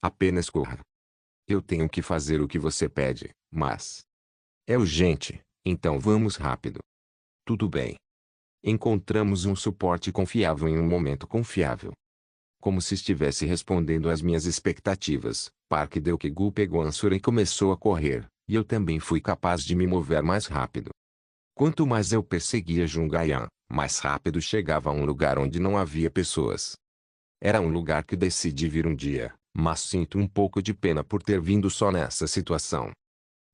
Speaker 1: Apenas corra. Eu tenho que fazer o que você pede, mas... é urgente, então vamos rápido. Tudo bem. Encontramos um suporte confiável em um momento confiável. Como se estivesse respondendo às minhas expectativas, Park Deok-gu pegou Ansura e começou a correr, e eu também fui capaz de me mover mais rápido. Quanto mais eu perseguia Jungayan, mais rápido chegava a um lugar onde não havia pessoas. Era um lugar que decidi vir um dia, mas sinto um pouco de pena por ter vindo só nessa situação.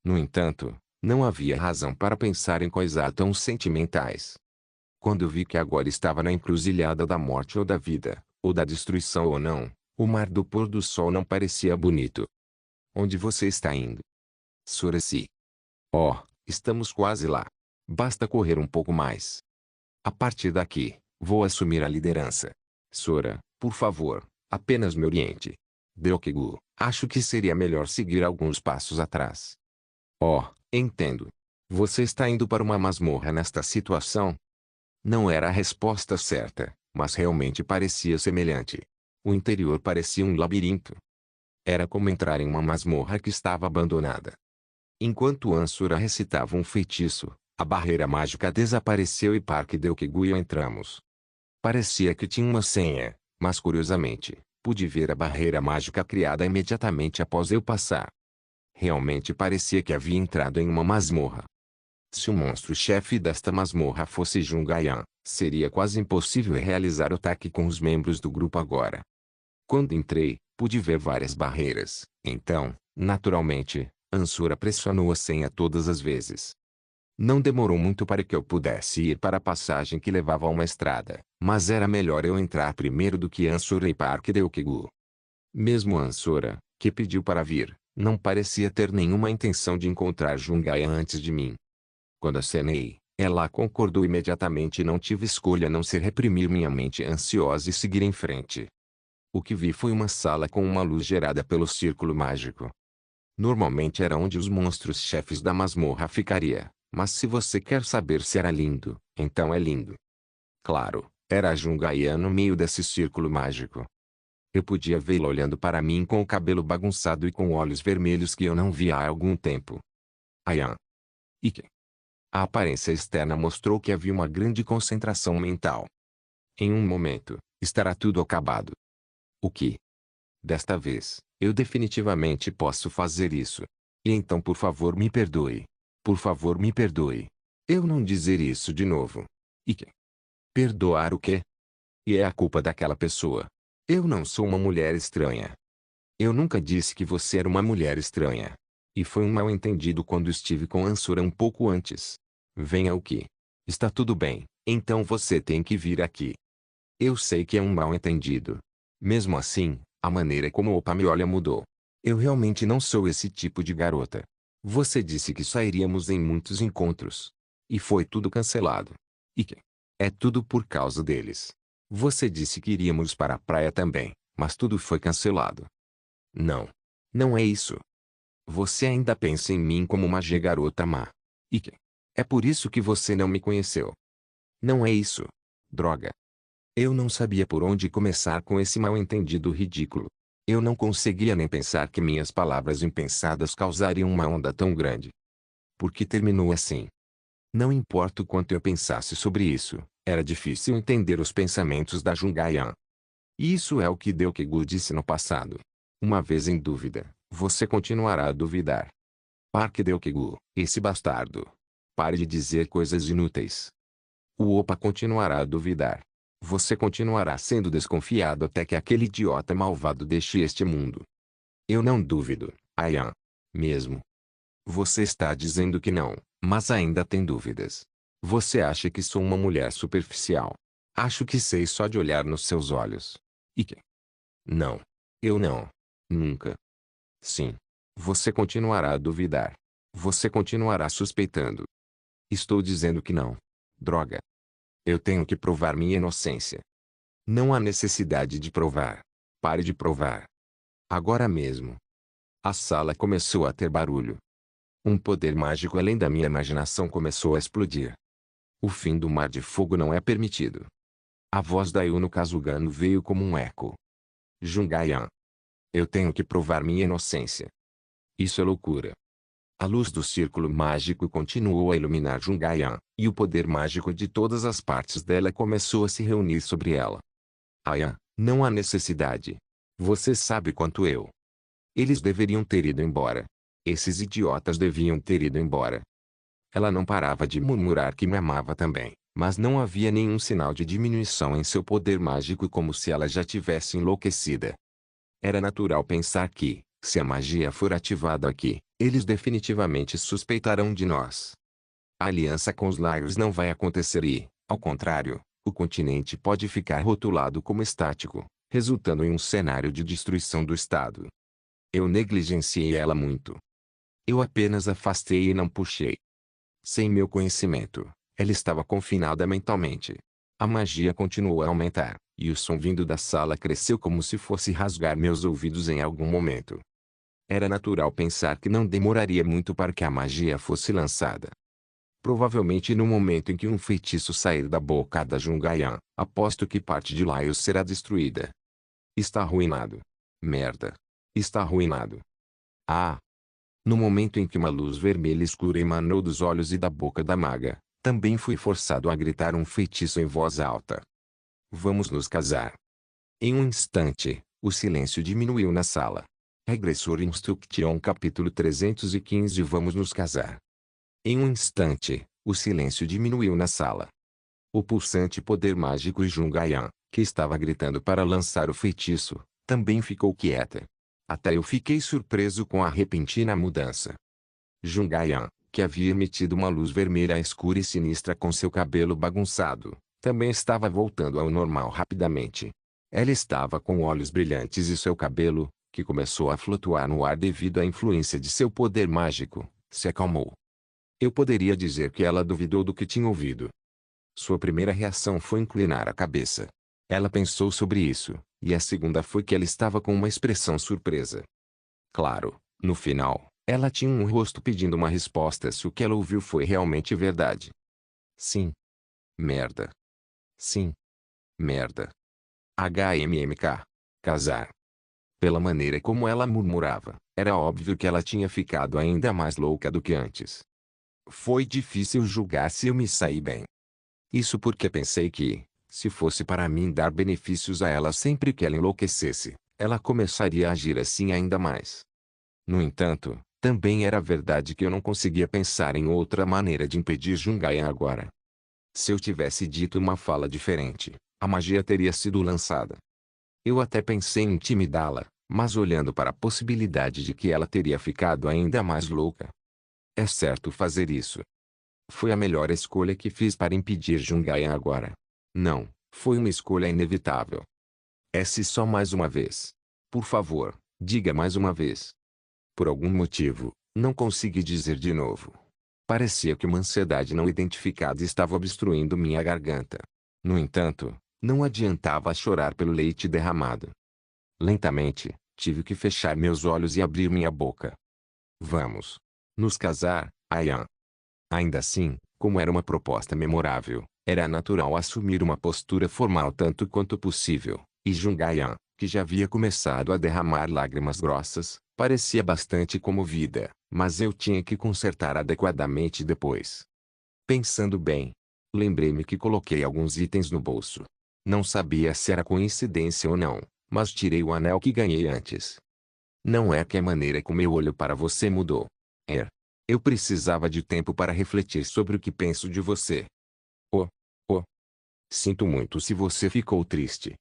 Speaker 1: No entanto, não havia razão para pensar em coisas tão sentimentais. Quando eu vi que agora estava na encruzilhada da morte ou da vida, ou da destruição ou não, o mar do pôr do sol não parecia bonito. Onde você está indo? Suraci. Oh, estamos quase lá. Basta correr um pouco mais. A partir daqui, vou assumir a liderança. Sora, por favor, apenas me oriente. Deok-gu, acho que seria melhor seguir alguns passos atrás. Oh, entendo. Você está indo para uma masmorra nesta situação? Não era a resposta certa, mas realmente parecia semelhante. O interior parecia um labirinto. Era como entrar em uma masmorra que estava abandonada. Enquanto Ansura recitava um feitiço, a barreira mágica desapareceu e Park Deok-gu e eu entramos. Parecia que tinha uma senha, mas curiosamente, pude ver a barreira mágica criada imediatamente após eu passar. Realmente parecia que havia entrado em uma masmorra. Se o monstro-chefe desta masmorra fosse Jungayan, seria quase impossível realizar o ataque com os membros do grupo agora. Quando entrei, pude ver várias barreiras, então, naturalmente, Ansura pressionou a senha todas as vezes. Não demorou muito para que eu pudesse ir para a passagem que levava a uma estrada, mas era melhor eu entrar primeiro do que Ansura e Park Deok-gu. Mesmo Ansura, que pediu para vir, não parecia ter nenhuma intenção de encontrar Jungayan antes de mim. Quando acenei, ela concordou imediatamente e não tive escolha a não ser reprimir minha mente ansiosa e seguir em frente. O que vi foi uma sala com uma luz gerada pelo círculo mágico. Normalmente era onde os monstros-chefes da masmorra ficaria, mas se você quer saber se era lindo, então é lindo. Claro, era Jungayan no meio desse círculo mágico. Eu podia vê-lo olhando para mim com o cabelo bagunçado e com olhos vermelhos que eu não via há algum tempo. Ayan. Ike. A aparência externa mostrou que havia uma grande concentração mental. Em um momento, estará tudo acabado. O que? Desta vez, eu definitivamente posso fazer isso. E então por favor me perdoe. Por favor me perdoe. Eu não dizer isso de novo. Ike. Perdoar o quê? E é a culpa daquela pessoa. Eu não sou uma mulher estranha. Eu nunca disse que você era uma mulher estranha. E foi um mal-entendido quando estive com Ansura um pouco antes. Venha o que? Está tudo bem, então você tem que vir aqui. Eu sei que é um mal-entendido. Mesmo assim, a maneira como Opa me olha mudou. Eu realmente não sou esse tipo de garota. Você disse que sairíamos em muitos encontros. E foi tudo cancelado. E que? É tudo por causa deles. Você disse que iríamos para a praia também, mas tudo foi cancelado. Não. Não é isso. Você ainda pensa em mim como uma garota má. E que? É por isso que você não me conheceu. Não é isso. Droga. Eu não sabia por onde começar com esse mal-entendido ridículo. Eu não conseguia nem pensar que minhas palavras impensadas causariam uma onda tão grande. Por que terminou assim? Não importa o quanto eu pensasse sobre isso, era difícil entender os pensamentos da Jungayan. E isso é o que Deok-gu disse no passado. Uma vez em dúvida, você continuará a duvidar. Park Deok-gu, esse bastardo. Pare de dizer coisas inúteis. O Opa continuará a duvidar. Você continuará sendo desconfiado até que aquele idiota malvado deixe este mundo. Eu não duvido, Ayan. Mesmo. Você está dizendo que não, mas ainda tem dúvidas. Você acha que sou uma mulher superficial. Acho que sei só de olhar nos seus olhos. E que? Não. Eu não. Nunca. Sim. Você continuará a duvidar. Você continuará suspeitando. Estou dizendo que não. Droga. Eu tenho que provar minha inocência. Não há necessidade de provar. Pare de provar. Agora mesmo. A sala começou a ter barulho. Um poder mágico além da minha imaginação começou a explodir. O fim do mar de fogo não é permitido. A voz da Yuno Kazugano veio como um eco. Jungayan. Eu tenho que provar minha inocência. Isso é loucura. A luz do círculo mágico continuou a iluminar Jungaian, e o poder mágico de todas as partes dela começou a se reunir sobre ela. Aya, não há necessidade. Você sabe quanto eu. Eles deveriam ter ido embora. Esses idiotas deviam ter ido embora. Ela não parava de murmurar que me amava também, mas não havia nenhum sinal de diminuição em seu poder mágico, como se ela já tivesse enlouquecida. Era natural pensar que, se a magia for ativada aqui, eles definitivamente suspeitarão de nós. A aliança com os Lyres não vai acontecer e, ao contrário, o continente pode ficar rotulado como estático, resultando em um cenário de destruição do Estado. Eu negligenciei ela muito. Eu apenas afastei e não puxei. Sem meu conhecimento, ela estava confinada mentalmente. A magia continuou a aumentar, e o som vindo da sala cresceu como se fosse rasgar meus ouvidos em algum momento. Era natural pensar que não demoraria muito para que a magia fosse lançada. Provavelmente no momento em que um feitiço sair da boca da Jungaian, aposto que parte de Laios será destruída. Está arruinado. Merda. Está arruinado. Ah! No momento em que uma luz vermelha escura emanou dos olhos e da boca da maga, também fui forçado a gritar um feitiço em voz alta. Vamos nos casar. Em um instante, o silêncio diminuiu na sala. Regressor Instruction capítulo 315 Vamos nos casar. Em um instante, o silêncio diminuiu na sala. O pulsante poder mágico e Jungaian, que estava gritando para lançar o feitiço, também ficou quieta. Até eu fiquei surpreso com a repentina mudança. Jungaian, que havia emitido uma luz vermelha escura e sinistra com seu cabelo bagunçado, também estava voltando ao normal rapidamente. Ela estava com olhos brilhantes e seu cabelo, que começou a flutuar no ar devido à influência de seu poder mágico, se acalmou. Eu poderia dizer que ela duvidou do que tinha ouvido. Sua primeira reação foi inclinar a cabeça. Ela pensou sobre isso, e a segunda foi que ela estava com uma expressão surpresa. Claro, no final, ela tinha um rosto pedindo uma resposta se o que ela ouviu foi realmente verdade. Sim. Merda. Sim. Merda. HMMK. Casar. Pela maneira como ela murmurava, era óbvio que ela tinha ficado ainda mais louca do que antes. Foi difícil julgar se eu me saí bem. Isso porque pensei que, se fosse para mim dar benefícios a ela sempre que ela enlouquecesse, ela começaria a agir assim ainda mais. No entanto, também era verdade que eu não conseguia pensar em outra maneira de impedir Jungaian agora. Se eu tivesse dito uma fala diferente, a magia teria sido lançada. Eu até pensei em intimidá-la, mas olhando para a possibilidade de que ela teria ficado ainda mais louca. É certo fazer isso. Foi a melhor escolha que fiz para impedir Jungaian agora. Não, foi uma escolha inevitável. Se só mais uma vez. Por favor, diga mais uma vez. Por algum motivo, não consegui dizer de novo. Parecia que uma ansiedade não identificada estava obstruindo minha garganta. No entanto, não adiantava chorar pelo leite derramado. Lentamente, tive que fechar meus olhos e abrir minha boca. Vamos nos casar, Ayan. Ainda assim, como era uma proposta memorável, era natural assumir uma postura formal tanto quanto possível, e Jungaian, que já havia começado a derramar lágrimas grossas, parecia bastante comovida, mas eu tinha que consertar adequadamente depois. Pensando bem, lembrei-me que coloquei alguns itens no bolso. Não sabia se era coincidência ou não, mas tirei o anel que ganhei antes. Não é que a maneira como eu olho para você mudou. Eu precisava de tempo para refletir sobre o que penso de você. Oh, oh. Sinto muito se você ficou triste.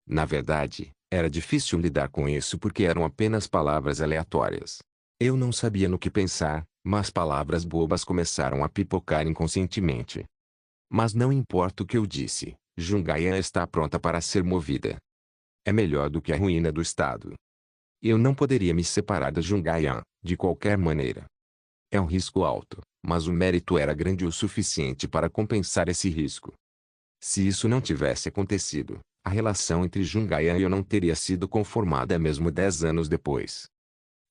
Speaker 1: Na verdade, era difícil lidar com isso porque eram apenas palavras aleatórias. Eu não sabia no que pensar, mas palavras bobas começaram a pipocar inconscientemente. Mas não importa o que eu disse, Jungaian está pronta para ser movida. É melhor do que a ruína do Estado. Eu não poderia me separar da Jungaian, de qualquer maneira. É um risco alto, mas o mérito era grande o suficiente para compensar esse risco. Se isso não tivesse acontecido, a relação entre Jungaian e eu não teria sido conformada mesmo 10 anos depois.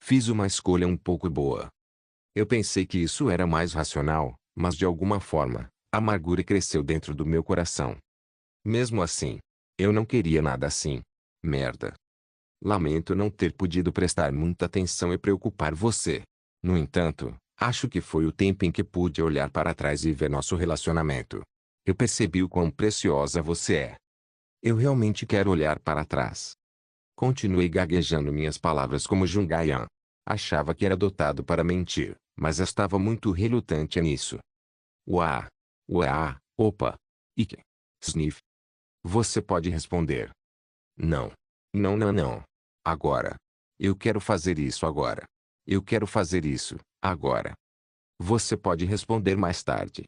Speaker 1: Fiz uma escolha um pouco boa. Eu pensei que isso era mais racional, mas de alguma forma, a amargura cresceu dentro do meu coração. Mesmo assim, eu não queria nada assim. Merda. Lamento não ter podido prestar muita atenção e preocupar você. No entanto, Acho que foi o tempo em que pude olhar para trás e ver nosso relacionamento. Eu percebi o quão preciosa você é. Eu realmente quero olhar para trás. Continuei gaguejando minhas palavras como Jungayan. Achava que era dotado para mentir, mas estava muito relutante nisso. Uá! Uá! Opa! Ike! Sniff! Você pode responder. Não. Não, não, não. Agora. Eu quero fazer isso agora. Eu quero fazer isso, agora. Você pode responder mais tarde.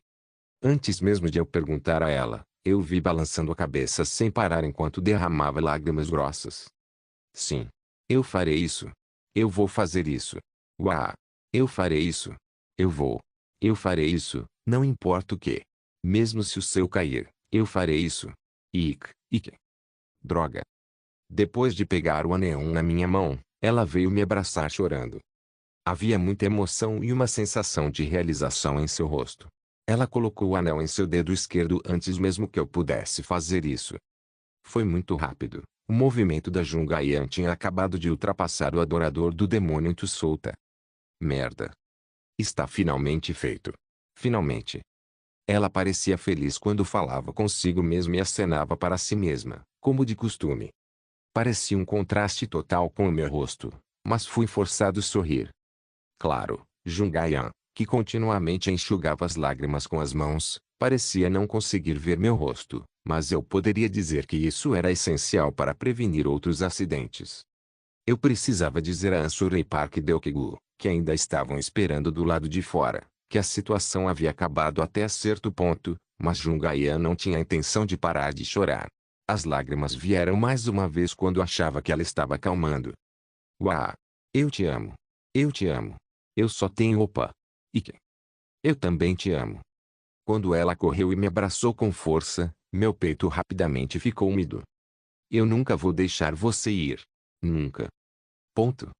Speaker 1: Antes mesmo de eu perguntar a ela, eu vi balançando a cabeça sem parar enquanto derramava lágrimas grossas. Sim. Eu farei isso. Eu vou fazer isso. Uá! Eu farei isso. Eu vou. Eu farei isso, não importa o que. Mesmo se o seu cair, eu farei isso. Ick. Droga. Depois de pegar o anel na minha mão, ela veio me abraçar chorando. Havia muita emoção e uma sensação de realização em seu rosto. Ela colocou o anel em seu dedo esquerdo antes mesmo que eu pudesse fazer isso. Foi muito rápido. O movimento da Jungayan tinha acabado de ultrapassar o adorador do demônio Tsusouta. Merda. Está finalmente feito. Finalmente. Ela parecia feliz quando falava consigo mesma e acenava para si mesma, como de costume. Parecia um contraste total com o meu rosto, mas fui forçado a sorrir. Claro, Jungayan, que continuamente enxugava as lágrimas com as mãos, parecia não conseguir ver meu rosto, mas eu poderia dizer que isso era essencial para prevenir outros acidentes. Eu precisava dizer a Ansura e Park Deokigu, que ainda estavam esperando do lado de fora, que a situação havia acabado até certo ponto, mas Jungayan não tinha a intenção de parar de chorar. As lágrimas vieram mais uma vez quando achava que ela estava acalmando. Uá! Eu te amo. Eu te amo. Eu só tenho opa. Ike. Eu também te amo. Quando ela correu e me abraçou com força, meu peito rapidamente ficou úmido. Eu nunca vou deixar você ir. Nunca. Ponto.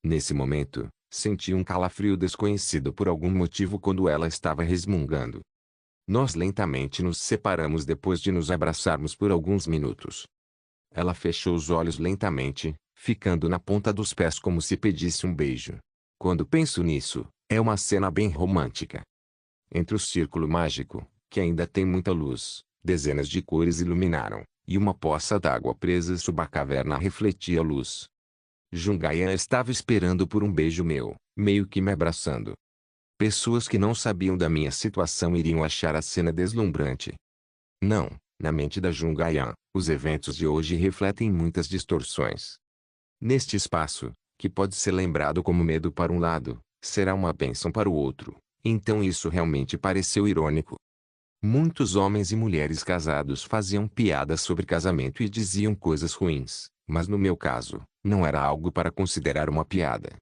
Speaker 1: Nesse momento, senti um calafrio desconhecido por algum motivo quando ela estava resmungando. Nós lentamente nos separamos depois de nos abraçarmos por alguns minutos. Ela fechou os olhos lentamente, ficando na ponta dos pés como se pedisse um beijo. Quando penso nisso, é uma cena bem romântica. Entre o círculo mágico, que ainda tem muita luz, dezenas de cores iluminaram, e uma poça d'água presa sob a caverna refletia a luz. Jungayan estava esperando por um beijo meu, meio que me abraçando. Pessoas que não sabiam da minha situação iriam achar a cena deslumbrante. Não, na mente da Jungayan, os eventos de hoje refletem muitas distorções. Neste espaço, que pode ser lembrado como medo para um lado, será uma bênção para o outro, então isso realmente pareceu irônico. Muitos homens e mulheres casados faziam piadas sobre casamento e diziam coisas ruins, mas no meu caso, não era algo para considerar uma piada.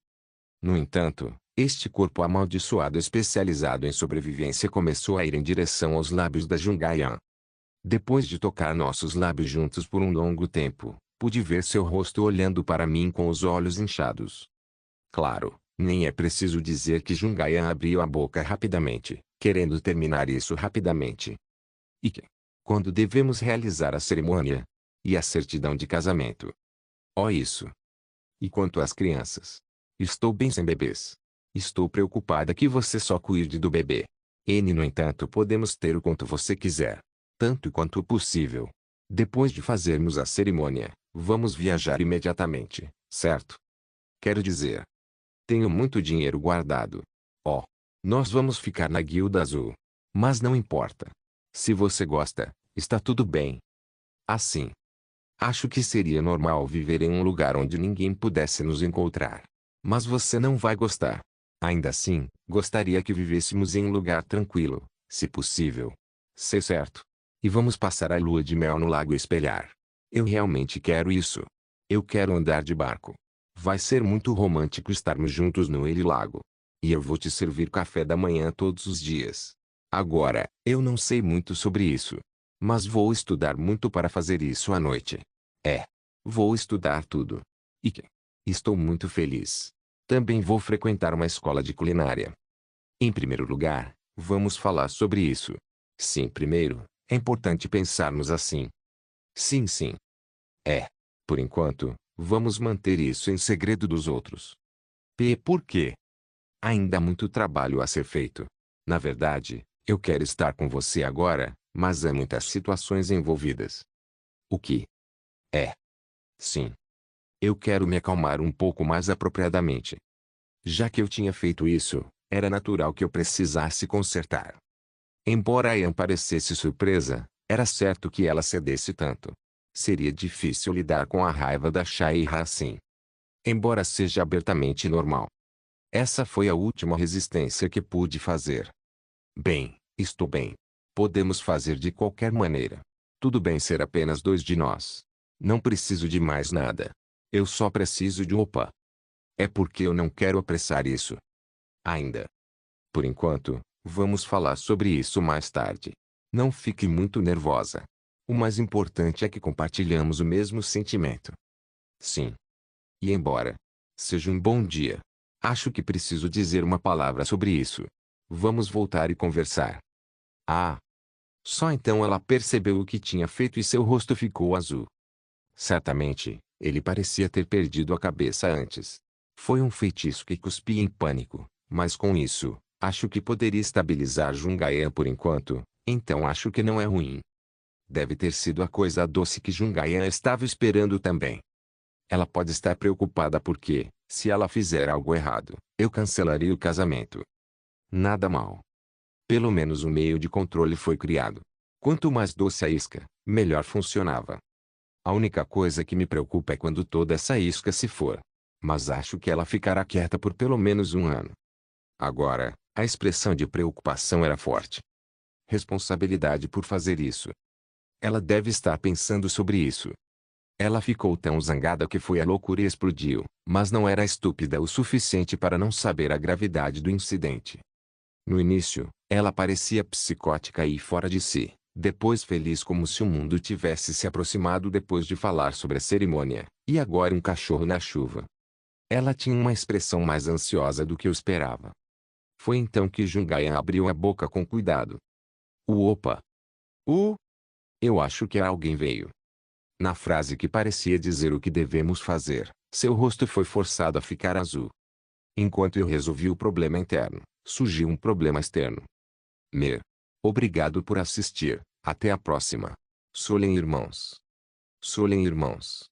Speaker 1: No entanto, este corpo amaldiçoado especializado em sobrevivência começou a ir em direção aos lábios da Jungayan. Depois de tocar nossos lábios juntos por um longo tempo, pude ver seu rosto olhando para mim com os olhos inchados. Claro, nem é preciso dizer que Jungayan abriu a boca rapidamente, querendo terminar isso rapidamente. E que? Quando devemos realizar a cerimônia? E a certidão de casamento? Oh isso! E quanto às crianças? Estou bem sem bebês. Estou preocupada que você só cuide do bebê. No entanto, podemos ter o quanto você quiser. Tanto quanto possível. Depois de fazermos a cerimônia, vamos viajar imediatamente, certo? Quero dizer, tenho muito dinheiro guardado. Oh, nós vamos ficar na Guilda Azul. Mas não importa. Se você gosta, está tudo bem. Assim, acho que seria normal viver em um lugar onde ninguém pudesse nos encontrar. Mas você não vai gostar. Ainda assim, gostaria que vivêssemos em um lugar tranquilo, se possível. Sei certo. E vamos passar a lua de mel no Lago Espelhar. Eu realmente quero isso. Eu quero andar de barco. Vai ser muito romântico estarmos juntos no Lago. E eu vou te servir café da manhã todos os dias. Agora, eu não sei muito sobre isso. Mas vou estudar muito para fazer isso à noite. Vou estudar tudo. E que? Estou muito feliz. Também vou frequentar uma escola de culinária. Em primeiro lugar, vamos falar sobre isso. Sim, primeiro, é importante pensarmos assim. Sim, sim. Por enquanto, vamos manter isso em segredo dos outros. Por quê? Ainda há muito trabalho a ser feito. Na verdade, eu quero estar com você agora, mas há muitas situações envolvidas. O que? É. Sim. Eu quero me acalmar um pouco mais apropriadamente. Já que eu tinha feito isso, era natural que eu precisasse consertar. Embora Ian parecesse surpresa, era certo que ela cedesse tanto. Seria difícil lidar com a raiva da Shaira assim. Embora seja abertamente normal. Essa foi a última resistência que pude fazer. Bem, estou bem. Podemos fazer de qualquer maneira. Tudo bem ser apenas dois de nós. Não preciso de mais nada. Eu só preciso de um opa. É porque eu não quero apressar isso. Ainda. Por enquanto, vamos falar sobre isso mais tarde. Não fique muito nervosa. O mais importante é que compartilhamos o mesmo sentimento. Sim. E embora seja um bom dia, acho que preciso dizer uma palavra sobre isso. Vamos voltar e conversar. Ah. Só então ela percebeu o que tinha feito e seu rosto ficou azul. Certamente, ele parecia ter perdido a cabeça antes. Foi um feitiço que cuspia em pânico, mas com isso, acho que poderia estabilizar Jungayan por enquanto, então acho que não é ruim. Deve ter sido a coisa doce que Jungayan estava esperando também. Ela pode estar preocupada porque, se ela fizer algo errado, eu cancelaria o casamento. Nada mal. Pelo menos um meio de controle foi criado. Quanto mais doce a isca, melhor funcionava. A única coisa que me preocupa é quando toda essa isca se for. Mas acho que ela ficará quieta por pelo menos um ano. Agora, a expressão de preocupação era forte. Responsabilidade por fazer isso. Ela deve estar pensando sobre isso. Ela ficou tão zangada que foi a loucura e explodiu, mas não era estúpida o suficiente para não saber a gravidade do incidente. No início, ela parecia psicótica e fora de si, depois feliz como se o mundo tivesse se aproximado depois de falar sobre a cerimônia, e agora um cachorro na chuva. Ela tinha uma expressão mais ansiosa do que eu esperava. Foi então que Jungayan abriu a boca com cuidado. Opa! Eu acho que alguém veio. Na frase que parecia dizer o que devemos fazer, seu rosto foi forçado a ficar azul. Enquanto eu resolvi o problema interno, surgiu um problema externo. Obrigado por assistir. Até a próxima. Solen irmãos. Solen irmãos.